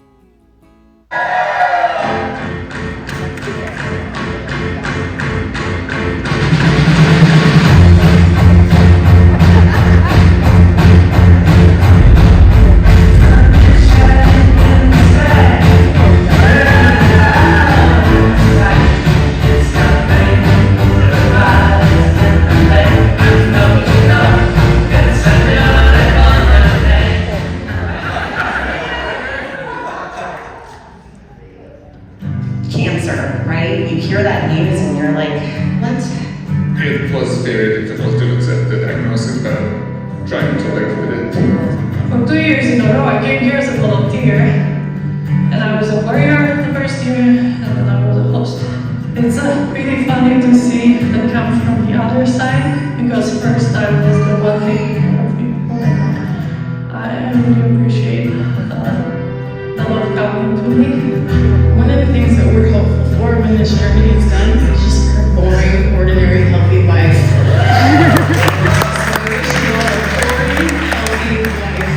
Cancer, right? You hear that news and you're like, what? It was very difficult to accept the diagnosis, but trying to live with it. For 2 years in a row, I came here as a volunteer, and I was a warrior the first year, and then I was a host. It's really funny to see them come from the other side, because first I was the one taking care of people. I really appreciate the love coming to me. One of the things that we're hopeful for when this journey is done is just her boring, ordinary, healthy life. So we wish you all a boring, healthy life.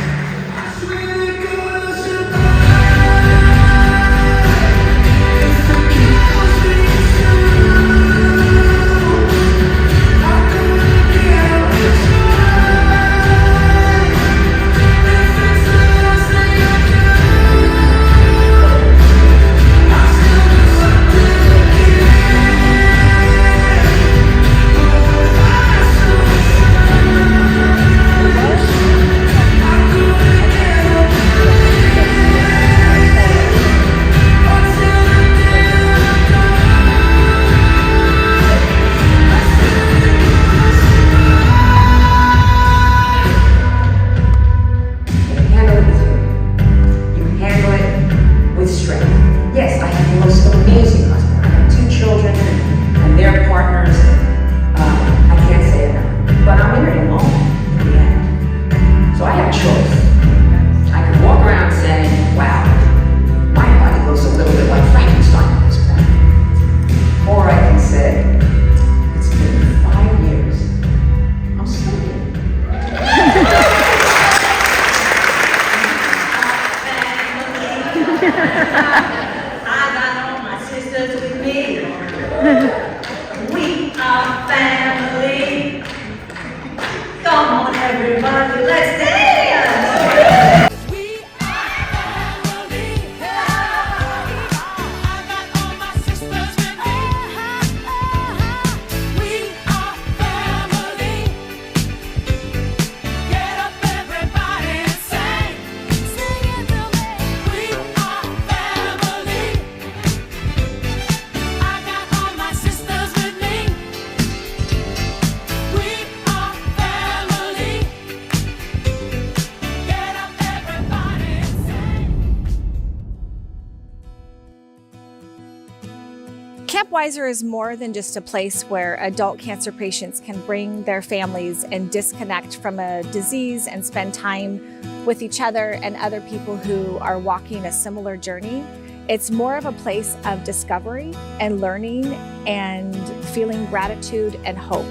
Camp Wieser is more than just a place where adult cancer patients can bring their families and disconnect from a disease and spend time with each other and other people who are walking a similar journey. It's more of a place of discovery and learning and feeling gratitude and hope.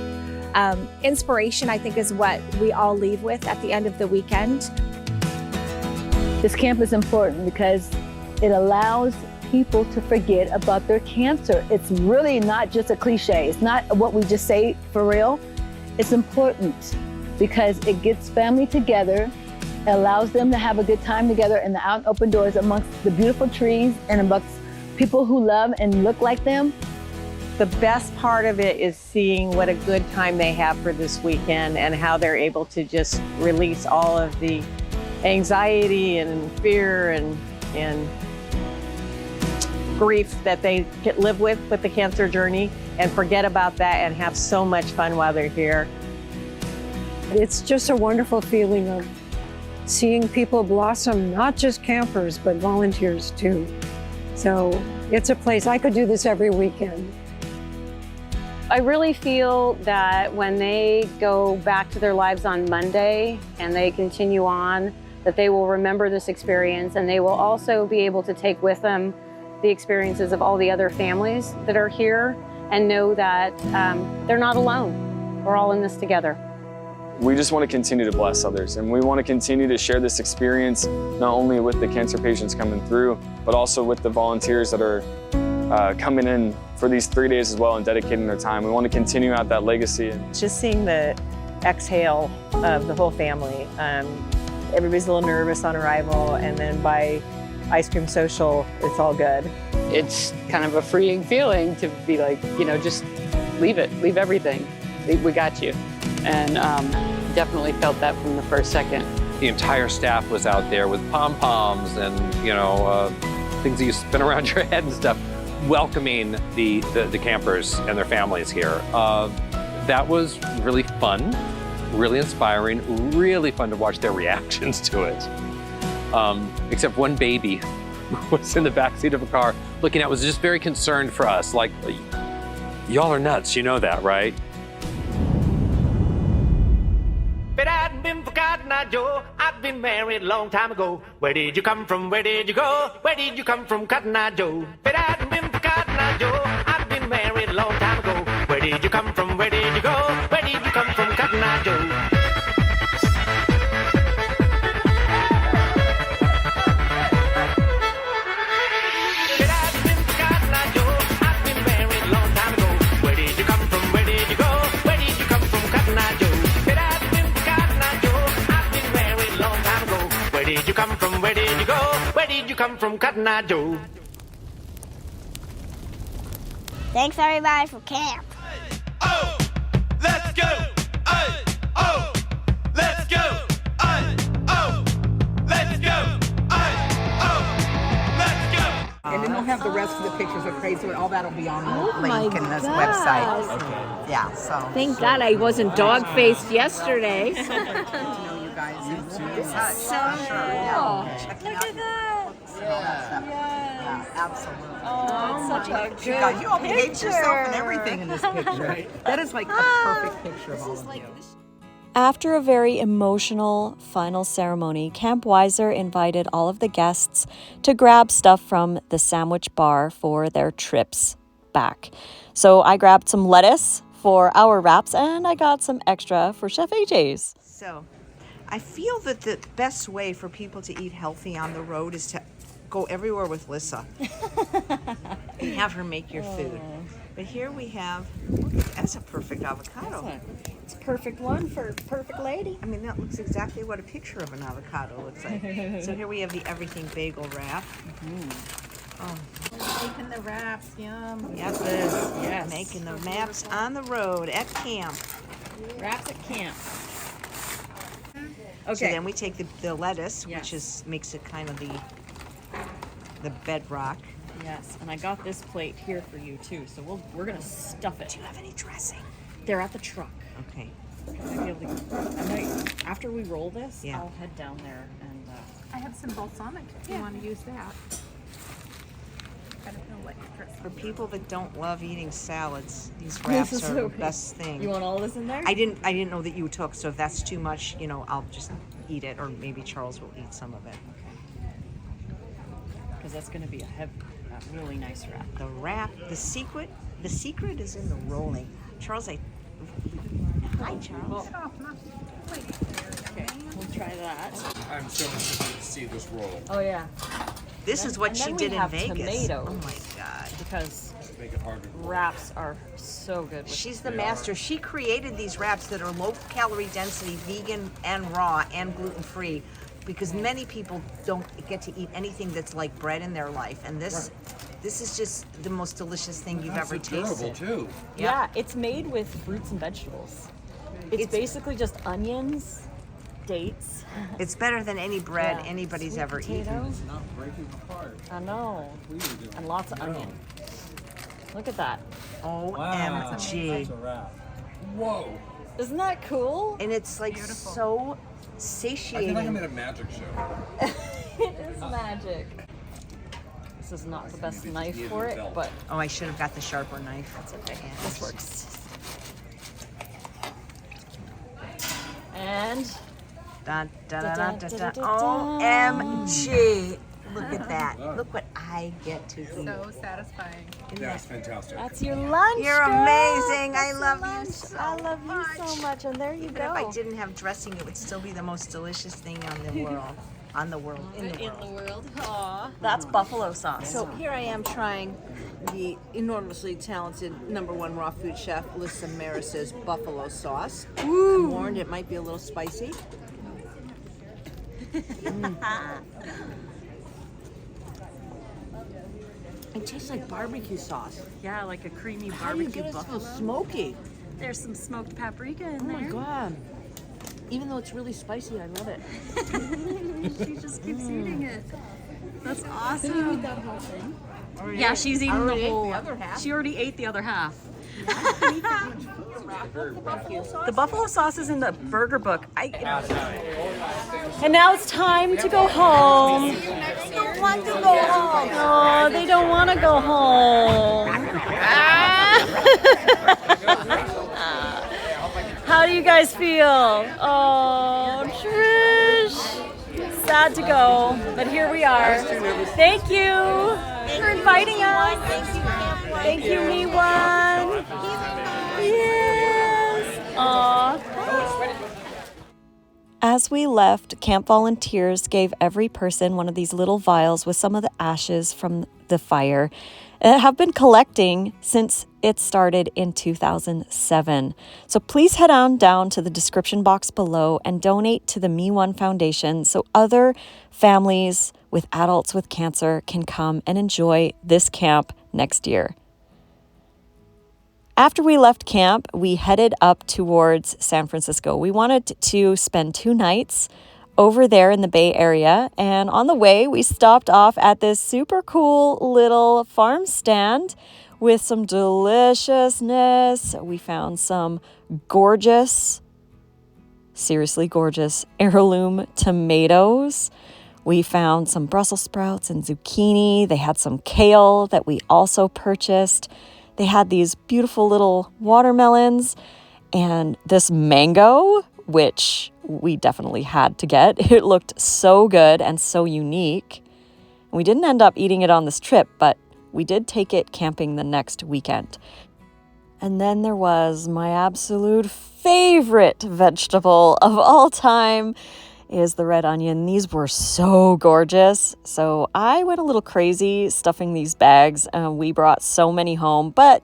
Inspiration, I think, is what we all leave with at the end of the weekend. This camp is important because it allows people to forget about their cancer. It's really not just a cliche. It's not what we just say for real. It's important because it gets family together, allows them to have a good time together in the out and open doors amongst the beautiful trees and amongst people who love and look like them. The best part of it is seeing what a good time they have for this weekend and how they're able to just release all of the anxiety and fear and grief that they live with the cancer journey, and forget about that and have so much fun while they're here. It's just a wonderful feeling of seeing people blossom, not just campers, but volunteers too. So it's a place, I could do this every weekend. I really feel that when they go back to their lives on Monday and they continue on, that they will remember this experience, and they will also be able to take with them the experiences of all the other families that are here and know that they're not alone. We're all in this together. We just want to continue to bless others, and we want to continue to share this experience not only with the cancer patients coming through, but also with the volunteers that are coming in for these 3 days as well and dedicating their time. We want to continue out that legacy. Just seeing the exhale of the whole family. Everybody's a little nervous on arrival, and then by ice cream social, it's all good. It's kind of a freeing feeling to be like, you know, just leave it, leave everything. We got you. And definitely felt that from the first second. The entire staff was out there with pom-poms and, you know, things that you spin around your head and stuff, welcoming the campers and their families here. That was really fun, really inspiring, really fun to watch their reactions to it. Except one baby was in the backseat of a car looking at, was just very concerned for us. Like, y'all are nuts, you know that, right? If it hadn't been for Cotton Eye Joe, I'd been married a long time ago. Where did you come from? Where did you go? Where did you come from, Cotton Eye Joe? If it hadn't been for Cotton Eye Joe, I'd been married a long time ago. Where did you come from? Where did you go? Where did you come from, Cotton Eye Joe? Where did you come from? Where did you go? Where did you come from, Cotton Eye Joe? Thanks everybody for camp. Oh, let's go. Oh, let's go. Oh, let's go. Let's go. And then we'll have the rest of the pictures of Crazy. All that'll be on the my link in this God. website. Okay. Yeah, so. Thank God I wasn't dog-faced yesterday. To know you guys and to be in touch. So Yeah. Checking Look out at that. Yeah, absolutely. Oh, such a good you all behaved yourself and everything in this picture. Right. That is like a perfect picture of all of you. After a very emotional final ceremony, Camp Wieser invited all of the guests to grab stuff from the sandwich bar for their trips back. So I grabbed some lettuce for our wraps, and I got some extra for Chef AJ's. So I feel that the best way for people to eat healthy on the road is to go everywhere with Lissa and have her make your food. But here we have, that's a perfect avocado. It's a perfect one for a perfect lady. I mean, that looks exactly what a picture of an avocado looks like. So here we have the everything bagel wrap. Making the wraps, yum. Yes, yes. Making the maps on the road at camp. Wraps at camp. Okay. So then we take the lettuce, which makes it kind of the bedrock. Yes, and I got this plate here for you too, so we're gonna stuff it. Do you have any dressing? They're at the truck. Okay. After we roll this, Yeah. I'll head down there and. I have some balsamic if you want to use that. I don't know what dressing. For people that don't love eating salads, these wraps are the best thing. You want all this in there? I didn't know that you took, so if that's too much, I'll just eat it, or maybe Charles will eat some of it. Because that's going to be a really nice wrap. The wrap, the secret is in the rolling. Charles, hi, Charles. Okay, we'll try that. I'm so interested to see this roll. Oh yeah. This is what she did in Vegas. Tomatoes, oh my God. Because make it harder. Wraps are so good. She's the master. She created these wraps that are low calorie density, vegan and raw and gluten free, because many people don't get to eat anything that's like bread in their life, and this is just the most delicious thing you've ever tasted. Too. Yeah, it's made with fruits and vegetables. It's basically just onions, dates. It's better than any bread anybody's sweet ever potato. eaten. It's not breaking apart. I know. And lots of onion. Look at that. OMG. That's a wrap. Whoa. Isn't that cool? And it's like so I satiating. feel like I'm at a magic show. It is magic. This is not the best knife for it, but oh, I should have got the sharper knife. That's okay. this works. And OMG. Look at that. Look what I get to eat. So satisfying. Yeah, it's fantastic. That's your lunch. You're girl. amazing. I That's love your you lunch. so I love you so much. And there you Even go. if I didn't have dressing, it would still be the most delicious thing on the world. In the world. Aw. That's buffalo sauce. So here I am trying the enormously talented #1 raw food chef Lisa Maris's buffalo sauce. I'm warned it might be a little spicy. It tastes like barbecue sauce. Yeah, like a creamy How do you barbecue get it buffalo. so smoky? There's some smoked paprika in Oh there. my god. Even though it's really spicy, I love it. She just keeps eating it. That's awesome. that whole thing? Yeah, she's eating the whole. The other half. She already ate the other half. The buffalo sauce is in the burger book. And now it's time to go home. I don't want to go home. Oh, they don't want to go home. How do you guys feel? Oh, Trish. Sad to go, but here we are. Thank you for inviting us. Thank you, Me1. Yes. Aww. As we left, camp volunteers gave every person one of these little vials with some of the ashes from the fire that have been collecting since it started in 2007. So please head on down to the description box below and donate to the Me1 Foundation so other families with adults with cancer can come and enjoy this camp next year. After we left camp, we headed up towards San Francisco. We wanted to spend 2 nights over there in the Bay Area, and on the way, we stopped off at this super cool little farm stand with some deliciousness. We found some gorgeous, seriously gorgeous heirloom tomatoes. We found some Brussels sprouts and zucchini. They had some kale that we also purchased. They had these beautiful little watermelons and this mango, which we definitely had to get. It looked so good and so unique. We didn't end up eating it on this trip, but we did take it camping the next weekend. And then there was my absolute favorite vegetable of all time is the red onion. These were so gorgeous. So I went a little crazy stuffing these bags. We brought so many home, but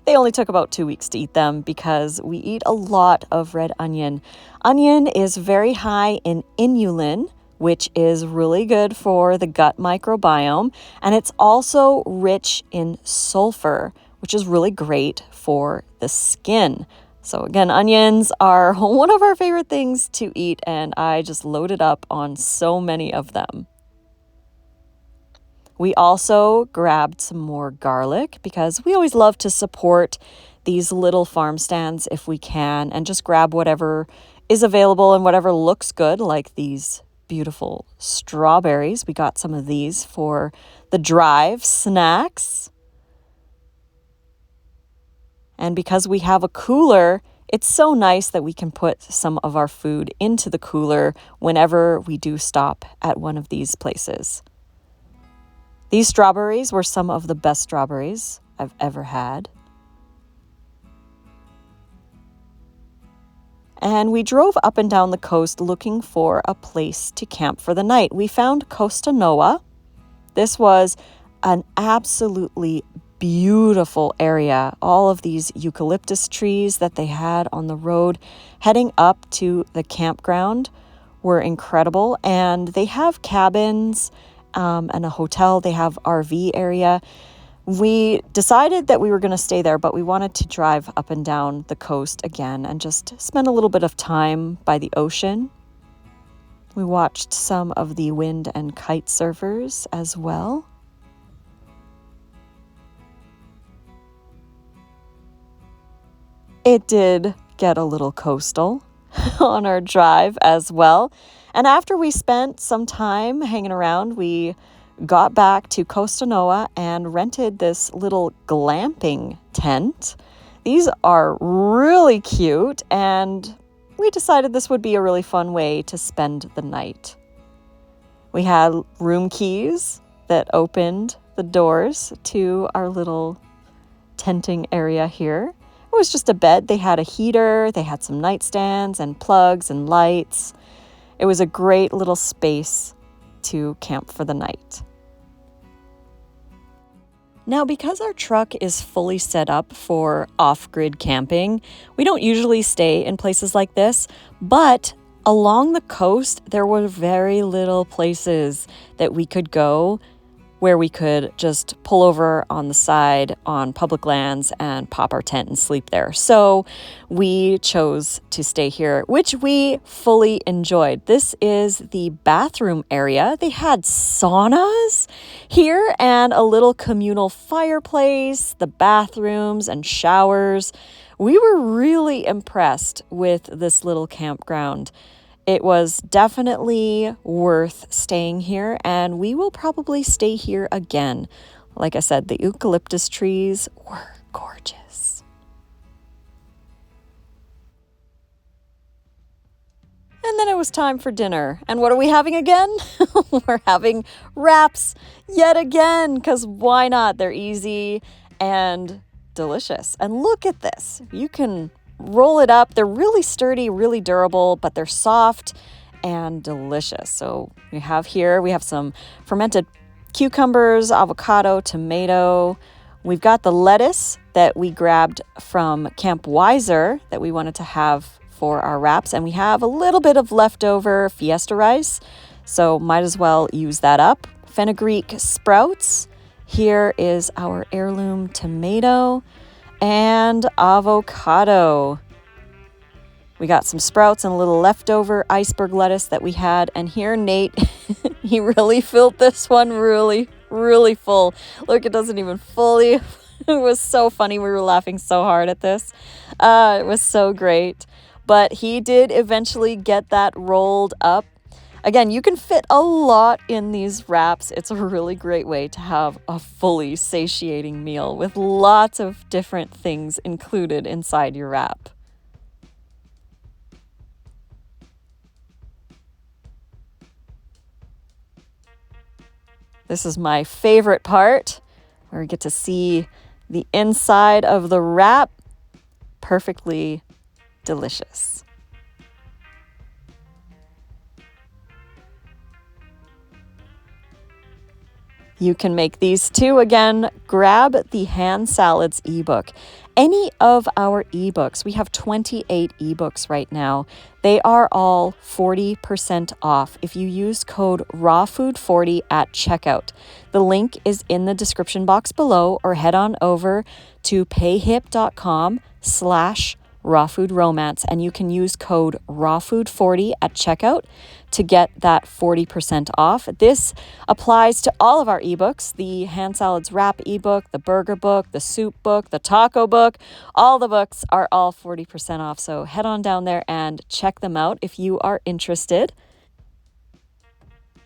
they only took about 2 weeks to eat them because we eat a lot of red onion. Onion is very high in inulin, which is really good for the gut microbiome. And it's also rich in sulfur, which is really great for the skin. So again, onions are one of our favorite things to eat, and I just loaded up on so many of them. We also grabbed some more garlic because we always love to support these little farm stands if we can, and just grab whatever is available and whatever looks good, like these beautiful strawberries. We got some of these for the drive snacks. And because we have a cooler, it's so nice that we can put some of our food into the cooler whenever we do stop at one of these places. These strawberries were some of the best strawberries I've ever had. And we drove up and down the coast looking for a place to camp for the night. We found Costanoa. This was an absolutely beautiful area. All of these eucalyptus trees that they had on the road heading up to the campground were incredible. And they have cabins and a hotel. They have RV area. We decided that we were going to stay there, but we wanted to drive up and down the coast again and just spend a little bit of time by the ocean. We watched some of the wind and kite surfers as well. It did get a little coastal on our drive as well. And after we spent some time hanging around, we got back to Costanoa and rented this little glamping tent. These are really cute, and we decided this would be a really fun way to spend the night. We had room keys that opened the doors to our little tenting area here. It was just a bed. They had a heater, they had some nightstands and plugs and lights. It was a great little space to camp for the night. Now, because our truck is fully set up for off-grid camping, we don't usually stay in places like this, but along the coast, there were very little places that we could go where we could just pull over on the side on public lands and pop our tent and sleep there. So we chose to stay here, which we fully enjoyed. This is the bathroom area. They had saunas here and a little communal fireplace, the bathrooms and showers. We were really impressed with this little campground. It was definitely worth staying here, and we will probably stay here again. Like I said, the eucalyptus trees were gorgeous. And then it was time for dinner. And what are we having again? We're having wraps yet again, because why not? They're easy and delicious. And look at this. You can roll it up. They're really sturdy, really durable, but they're soft and delicious. So we have some fermented cucumbers, avocado, tomato. We've got the lettuce that we grabbed from Camp Wieser that we wanted to have for our wraps. And we have a little bit of leftover fiesta rice, so might as well use that up. Fenugreek sprouts. Here is our heirloom tomato and avocado. We got some sprouts and a little leftover iceberg lettuce that we had. And here, Nate, he really filled this one really, really full. Look, it doesn't even fully. It was so funny. We were laughing so hard at this. It was so great. But he did eventually get that rolled up. Again, you can fit a lot in these wraps. It's a really great way to have a fully satiating meal with lots of different things included inside your wrap. This is my favorite part, where we get to see the inside of the wrap. Perfectly delicious. You can make these too. Again, grab the Hand Salads ebook. Any of our ebooks, we have 28 ebooks right now. They are all 40% off if you use code RAWFOOD40 at checkout. The link is in the description box below, or head on over to payhip.com/rawfoodromance, and you can use code RAWFOOD40 at checkout to get that 40% off. This applies to all of our ebooks: the Hand Salads Wrap ebook, the burger book, the soup book, the taco book. All the books are all 40% off, so head on down there and check them out if you are interested.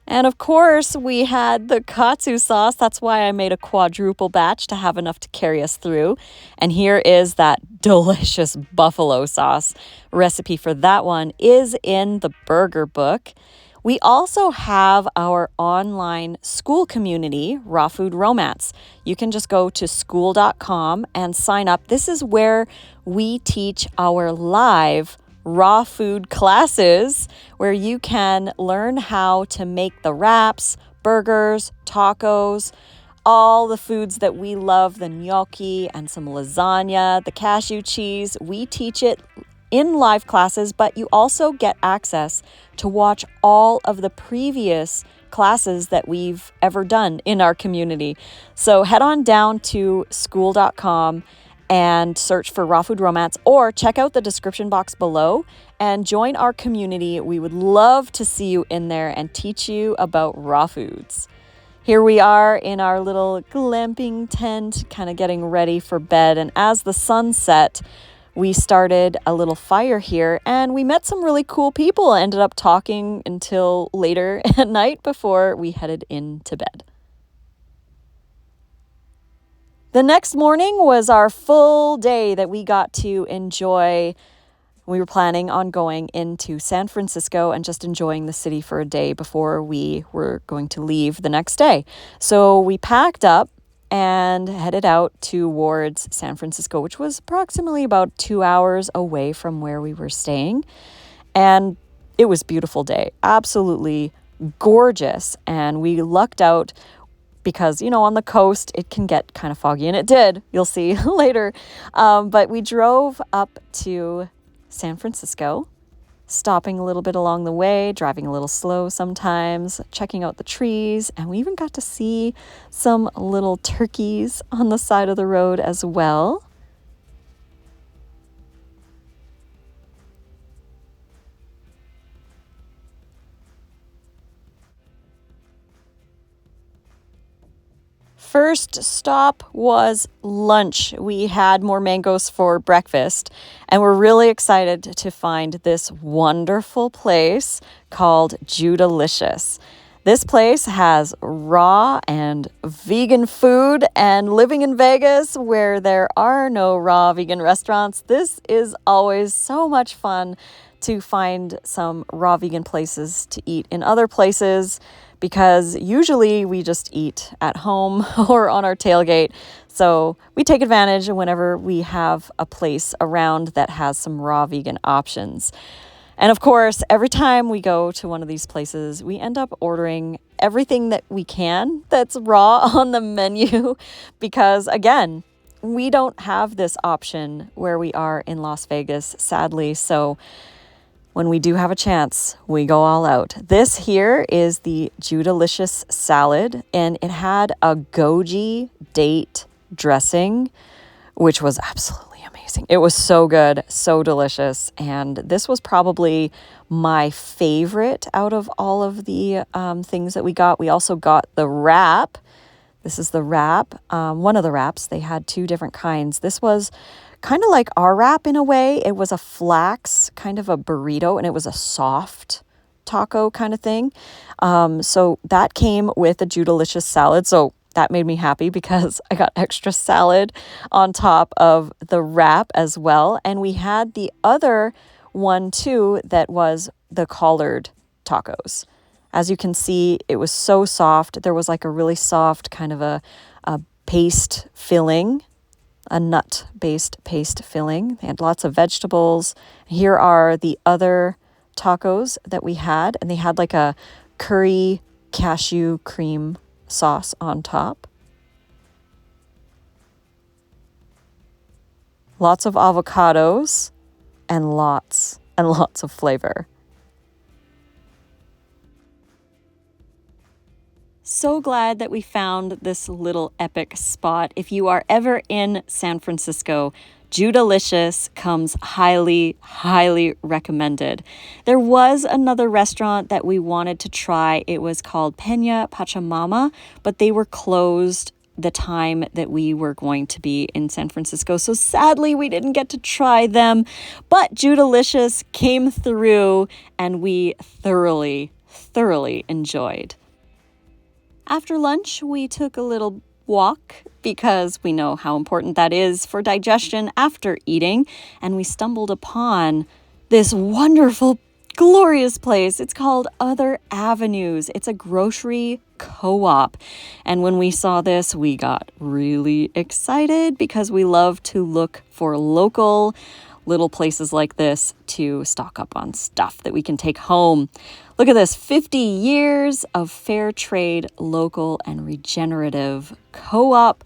And of course, we had the katsu sauce. That's why I made a quadruple batch to have enough to carry us through. And here is that delicious buffalo sauce. Recipe for that one is in the burger book. We also have our online school community, Raw Food Romance. You can just go to school.com and sign up. This is where we teach our live raw food classes, where you can learn how to make the wraps, burgers, tacos, all the foods that we love, the gnocchi and some lasagna, the cashew cheese. We teach it in live classes, but you also get access to watch all of the previous classes that we've ever done in our community. So head on down to school.com and search for Raw Food Romance, or check out the description box below and join our community. We would love to see you in there and teach you about raw foods. Here we are in our little glamping tent, kind of getting ready for bed. And as the sun set, we started a little fire here and we met some really cool people. Ended up talking until later at night before we headed into bed. The next morning was our full day that we got to enjoy. We were planning on going into San Francisco and just enjoying the city for a day before we were going to leave the next day. So we packed up and headed out towards San Francisco, which was approximately about 2 hours away from where we were staying. And it was a beautiful day, absolutely gorgeous. And we lucked out because, you know, on the coast, it can get kind of foggy, and it did. You'll see later. But we drove up to San Francisco, stopping a little bit along the way, driving a little slow sometimes, checking out the trees, and we even got to see some little turkeys on the side of the road as well. First stop was lunch. We had more mangoes for breakfast, and we're really excited to find this wonderful place called Judalicious. This place has raw and vegan food, and living in Vegas where there are no raw vegan restaurants, this is always so much fun to find some raw vegan places to eat in other places, because usually we just eat at home or on our tailgate. So we take advantage whenever we have a place around that has some raw vegan options. And of course, every time we go to one of these places, we end up ordering everything that we can that's raw on the menu because, again, we don't have this option where we are in Las Vegas, sadly. So when we do have a chance, we go all out. This here is the Judalicious salad, and it had a goji date dressing, which was absolutely amazing. It was so good, so delicious, and this was probably my favorite out of all of the things that we got. We also got the wrap. This is the wrap, one of the wraps. They had two different kinds. This was kind of like our wrap in a way. It was a flax, kind of a burrito, and it was a soft taco kind of thing. So that came with a Judalicious salad. So that made me happy because I got extra salad on top of the wrap as well. And we had the other one too that was the collared tacos. As you can see, it was so soft. There was like a really soft kind of a paste filling, a nut-based paste filling. They had lots of vegetables. Here are the other tacos that we had, and they had like a curry cashew cream sauce on top. Lots of avocados and lots of flavor. So glad that we found this little epic spot. If you are ever in San Francisco, Judalicious comes highly, highly recommended. There was another restaurant that we wanted to try. It was called Peña Pachamama, but they were closed the time that we were going to be in San Francisco. So sadly, we didn't get to try them, but Judalicious came through and we thoroughly enjoyed. After lunch, we took a little walk because we know how important that is for digestion after eating, and we stumbled upon this wonderful, glorious place. It's called Other Avenues. It's a grocery co-op, and when we saw this, we got really excited because we love to look for local little places like this to stock up on stuff that we can take home. Look at this, 50 years of fair trade, local, and regenerative co-op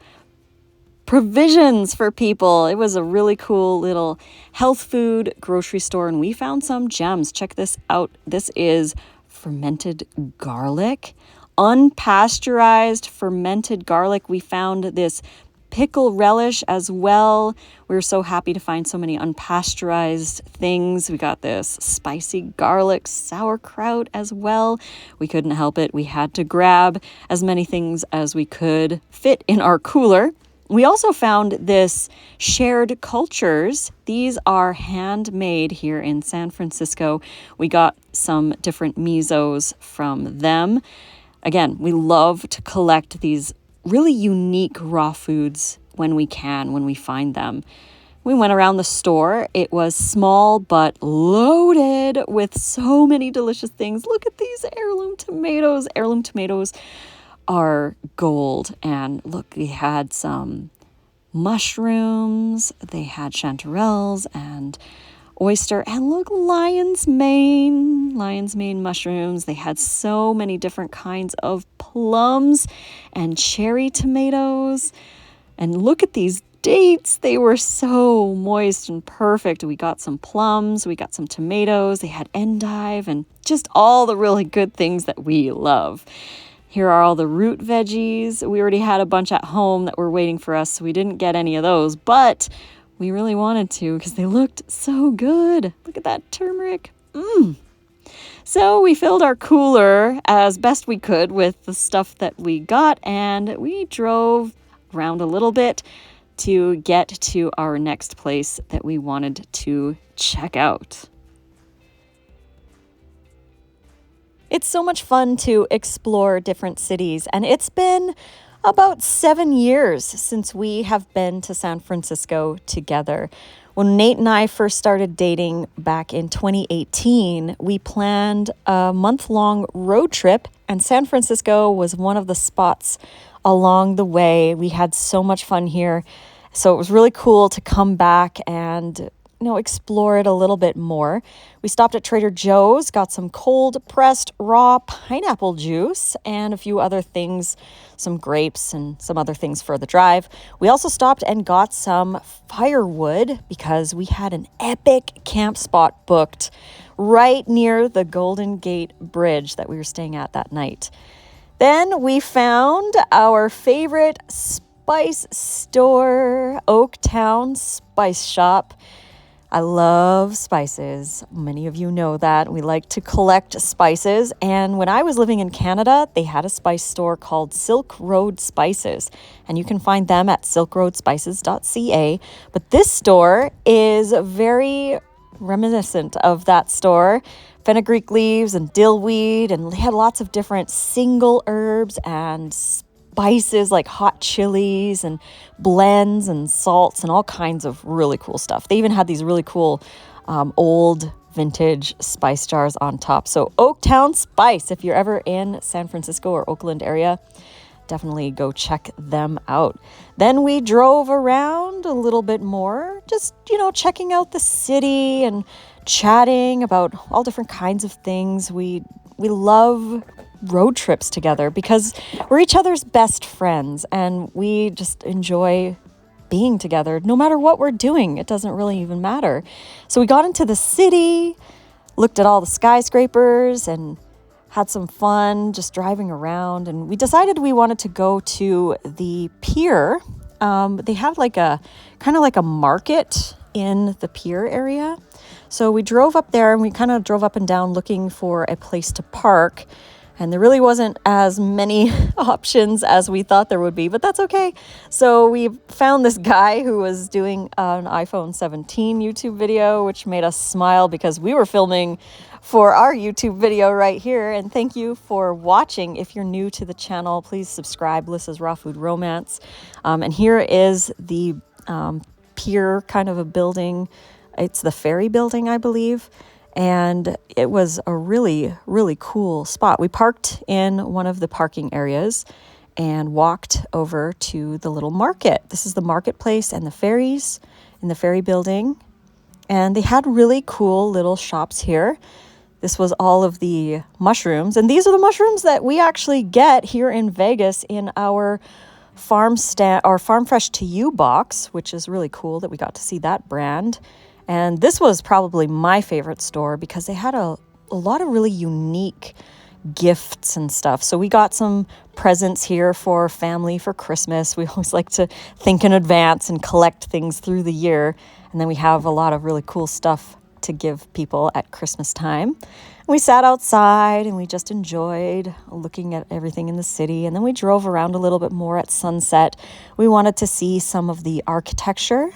provisions for people. It was a really cool little health food grocery store, and we found some gems. Check this out. This is fermented garlic, unpasteurized fermented garlic. We found this pickle relish as well. We were so happy to find so many unpasteurized things. We got this spicy garlic sauerkraut as well. We couldn't help it. We had to grab as many things as we could fit in our cooler. We also found this shared cultures. These are handmade here in San Francisco. We got some different misos from them. Again, we love to collect these really unique raw foods when we can, when we find them. We went around the store. It was small but loaded with so many delicious things. Look at these heirloom tomatoes. Heirloom tomatoes are gold. And look, we had some mushrooms. They had chanterelles and oyster, and look, lion's mane mushrooms. They had so many different kinds of plums and cherry tomatoes. And look at these dates. They were so moist and perfect. We got some plums, we got some tomatoes. They had endive and just all the really good things that we love. Here are all the root veggies. We already had a bunch at home that were waiting for us, so we didn't get any of those, but we really wanted to because they looked so good. Look at that turmeric. So we filled our cooler as best we could with the stuff that we got, and we drove around a little bit to get to our next place that we wanted to check out. It's so much fun to explore different cities, and it's been about 7 years since we have been to San Francisco together. When Nate and I first started dating back in 2018, we planned a month-long road trip, and San Francisco was one of the spots along the way. We had so much fun here, so it was really cool to come back and explore it a little bit more. We stopped at Trader Joe's, got some cold pressed raw pineapple juice and a few other things, some grapes and some other things for the drive. We also stopped and got some firewood because we had an epic camp spot booked right near the Golden Gate Bridge that we were staying at that night. Then we found our favorite spice store, Oaktown Spice Shop. I love spices. Many of you know that. We like to collect spices. And when I was living in Canada, they had a spice store called Silk Road Spices. And you can find them at silkroadspices.ca. But this store is very reminiscent of that store. Fenugreek leaves and dillweed. And they had lots of different single herbs and spices like hot chilies and blends and salts and all kinds of really cool stuff. They even had these really cool old vintage spice jars on top. So Oaktown Spice, if you're ever in San Francisco or Oakland area, definitely go check them out. Then we drove around a little bit more, just, checking out the city and chatting about all different kinds of things. We love road trips together because we're each other's best friends and we just enjoy being together no matter what we're doing. It doesn't really even matter. So we got into the city, looked at all the skyscrapers and had some fun just driving around, and we decided we wanted to go to the pier. They have like a kind of like a market in the pier area. So we drove up there and we kind of drove up and down looking for a place to park. And there really wasn't as many options as we thought there would be, but that's okay. So we found this guy who was doing an iPhone 17 YouTube video, which made us smile because we were filming for our YouTube video right here. And thank you for watching. If you're new to the channel, please subscribe, Lissa's Raw Food Romance. And here is the pier kind of a building. It's the ferry building, I believe. And it was a really, really cool spot. We parked in one of the parking areas and walked over to the little market. This is the marketplace and the ferries in the ferry building. and they had really cool little shops here. This was all of the mushrooms, and these are the mushrooms that we actually get here in Vegas in our farm fresh to you box, which is really cool that we got to see that brand. And this was probably my favorite store because they had a lot of really unique gifts and stuff. So we got some presents here for family for Christmas. We always like to think in advance and collect things through the year. And then we have a lot of really cool stuff to give people at Christmas time. We sat outside and we just enjoyed looking at everything in the city. And then we drove around a little bit more at sunset. We wanted to see some of the architecture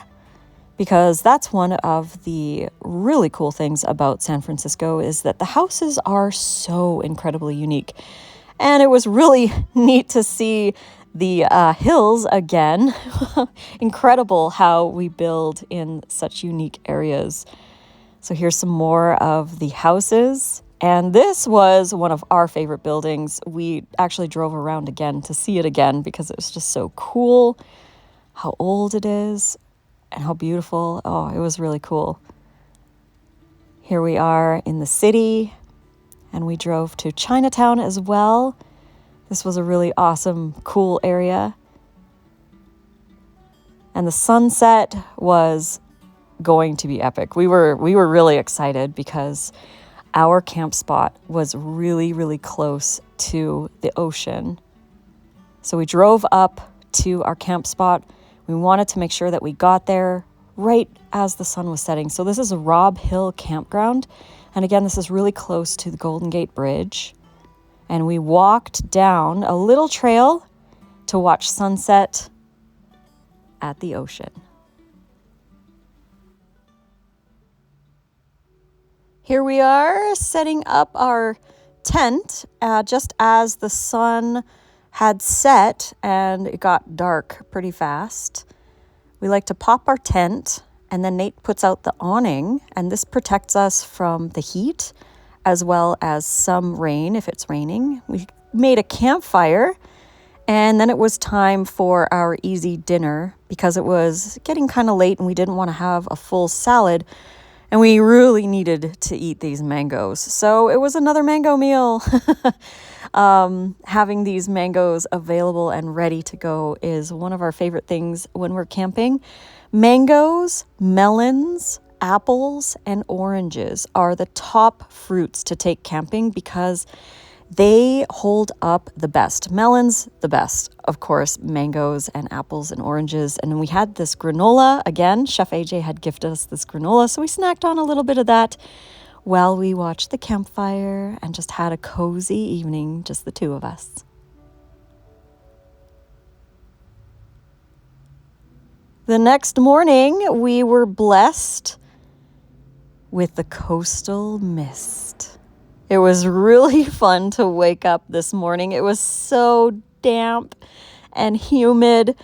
because that's one of the really cool things about San Francisco is that the houses are so incredibly unique. And it was really neat to see the hills again. Incredible how we build in such unique areas. So here's some more of the houses. And this was one of our favorite buildings. We actually drove around again to see it again because it was just so cool how old it is and how beautiful. Oh, it was really cool. Here we are in the city, and we drove to Chinatown as well. This was a really awesome, cool area. And the sunset was going to be epic. We were really excited because our camp spot was really, really close to the ocean. So we drove up to our camp spot. We wanted to make sure that we got there right as the sun was setting. So this is a Robb Hill campground. And again, this is really close to the Golden Gate Bridge. And we walked down a little trail to watch sunset at the ocean. Here we are setting up our tent just as the sun had set and it got dark pretty fast. We like to pop our tent and then Nate puts out the awning, and this protects us from the heat as well as some rain if it's raining. We made a campfire, and then it was time for our easy dinner because it was getting kind of late and we didn't want to have a full salad. And we really needed to eat these mangoes. So it was another mango meal. Having these mangoes available and ready to go is one of our favorite things when we're camping. Mangoes, melons, apples, and oranges are the top fruits to take camping because they hold up the best. Melons, the best. Of course, mangoes and apples and oranges. And then we had this granola. Again, Chef AJ had gifted us this granola, so we snacked on a little bit of that while we watched the campfire and just had a cozy evening, just the two of us. The next morning, we were blessed with the coastal mist. It was really fun to wake up this morning. It was so damp and humid.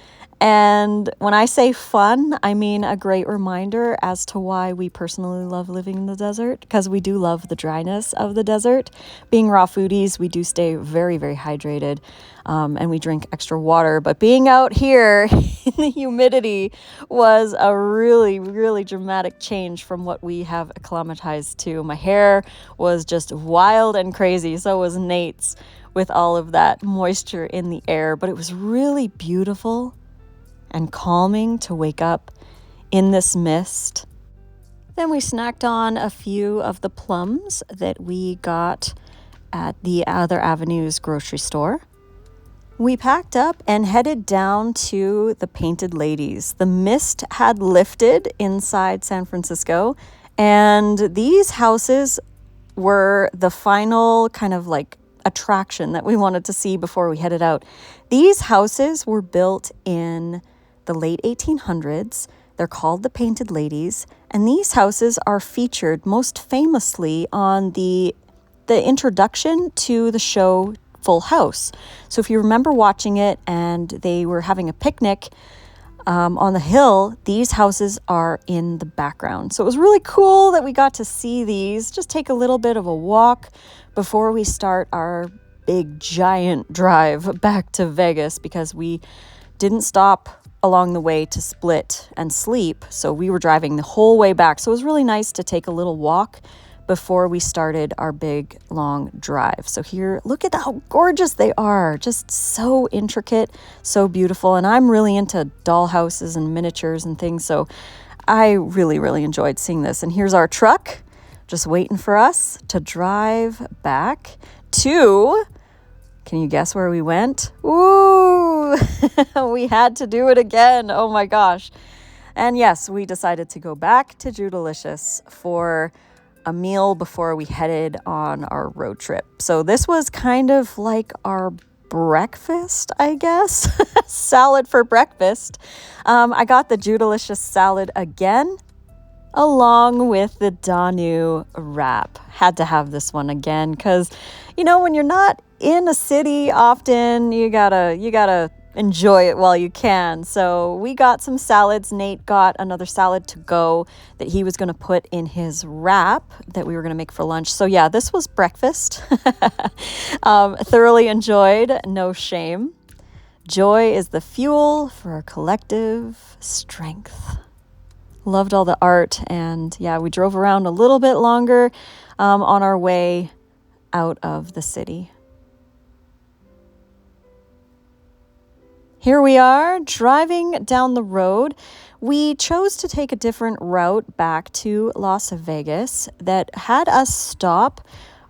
And when I say fun, I mean a great reminder as to why we personally love living in the desert, because we do love the dryness of the desert. Being raw foodies, we do stay very, very hydrated, and we drink extra water. But being out here in the humidity was a really, really dramatic change from what we have acclimatized to. My hair was just wild and crazy. So was Nate's with all of that moisture in the air. But it was really beautiful and calming to wake up in this mist. Then we snacked on a few of the plums that we got at the Other Avenues grocery store. We packed up and headed down to the Painted Ladies. The mist had lifted inside San Francisco, and these houses were the final kind of like attraction that we wanted to see before we headed out. These houses were built in the late 1800s. They're called the Painted Ladies, and these houses are featured most famously on the introduction to the show Full House. So if you remember watching it and they were having a picnic on the hill, these houses are in the background. So it was really cool that we got to see these. Just take a little bit of a walk before we start our big giant drive back to Vegas, because we didn't stop along the way to split and sleep. So we were driving the whole way back. So it was really nice to take a little walk before we started our big long drive. So here, look at how gorgeous they are. Just so intricate, so beautiful. And I'm really into doll houses and miniatures and things. So I really, really enjoyed seeing this. And here's our truck just waiting for us to drive back to, can you guess where we went? Ooh, we had to do it again. Oh my gosh. And yes, we decided to go back to Judalicious for a meal before we headed on our road trip. So this was kind of like our breakfast, I guess. Salad for breakfast. I got the Judalicious salad again, along with the Danu wrap. Had to have this one again because, you know, when you're not in a city often, you gotta enjoy it while you can. So we got some salads. Nate got another salad to go that he was going to put in his wrap that we were going to make for lunch. So yeah, this was breakfast. Thoroughly enjoyed, no shame. Joy is the fuel for our collective strength. Loved all the art, and yeah, we drove around a little bit longer on our way out of the city. Here we are driving down the road. We chose to take a different route back to Las Vegas that had us stop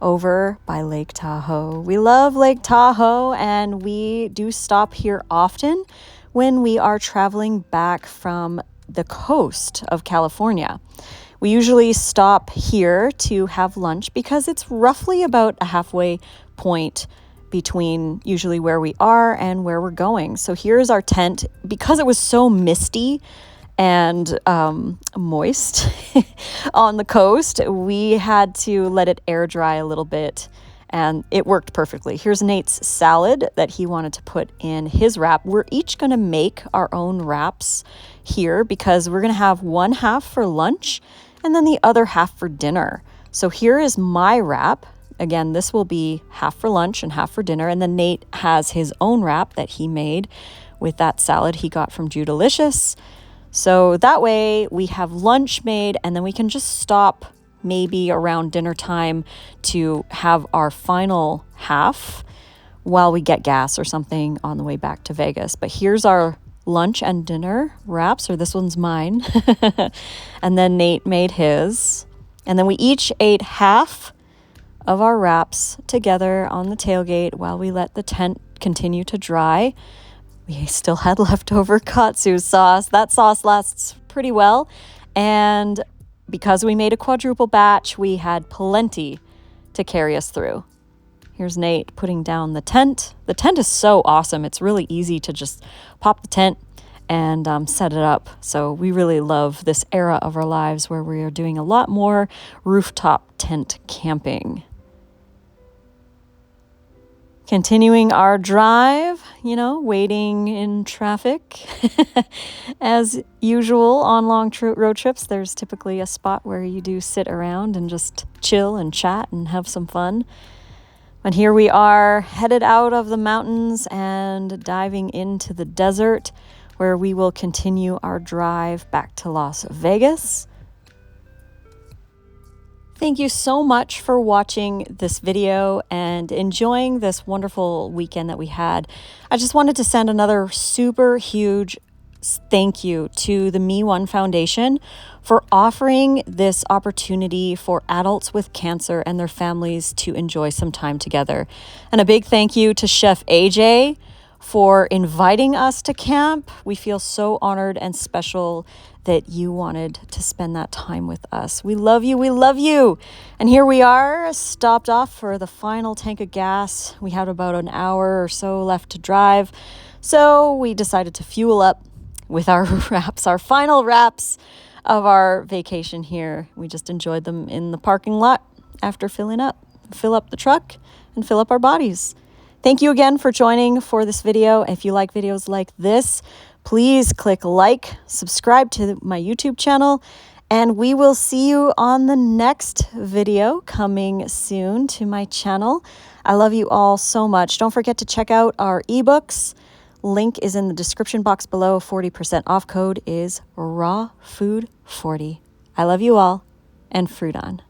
over by Lake Tahoe. We love Lake Tahoe, and we do stop here often when we are traveling back from the coast of California. We usually stop here to have lunch because it's roughly about a halfway point between usually where we are and where we're going. So here's our tent. Because it was so misty and moist on the coast, we had to let it air dry a little bit, and it worked perfectly. Here's Nate's salad that he wanted to put in his wrap. We're each going to make our own wraps here because we're going to have one half for lunch and then the other half for dinner. So here is my wrap. Again, this will be half for lunch and half for dinner. And then Nate has his own wrap that he made with that salad he got from Judalicious. So that way we have lunch made, and then we can just stop maybe around dinner time to have our final half while we get gas or something on the way back to Vegas. But here's our lunch and dinner wraps, or this one's mine. And then Nate made his. And then we each ate half of our wraps together on the tailgate while we let the tent continue to dry. We still had leftover katsu sauce. That sauce lasts pretty well. And because we made a quadruple batch, we had plenty to carry us through. Here's Nate putting down the tent. The tent is so awesome. It's really easy to just pop the tent and set it up. So we really love this era of our lives where we are doing a lot more rooftop tent camping. Continuing our drive, waiting in traffic. As usual on long road trips, there's typically a spot where you do sit around and just chill and chat and have some fun. And here we are headed out of the mountains and diving into the desert, where we will continue our drive back to Las Vegas. Thank you so much for watching this video and enjoying this wonderful weekend that we had. I just wanted to send another super huge thank you to the Me One Foundation for offering this opportunity for adults with cancer and their families to enjoy some time together. And a big thank you to Chef AJ for inviting us to camp. We feel so honored and special that you wanted to spend that time with us. We love you. We love you. And here we are, stopped off for the final tank of gas. We had about an hour or so left to drive. So we decided to fuel up with our wraps, our final wraps of our vacation here. We just enjoyed them in the parking lot after filling up. Fill up the truck and fill up our bodies. Thank you again for joining for this video. If you like videos like this, please click like, subscribe to my YouTube channel, and we will see you on the next video coming soon to my channel. I love you all so much. Don't forget to check out our ebooks, Link is in the description box below. 40% off code is rawfood40. I love you all, and fruit on.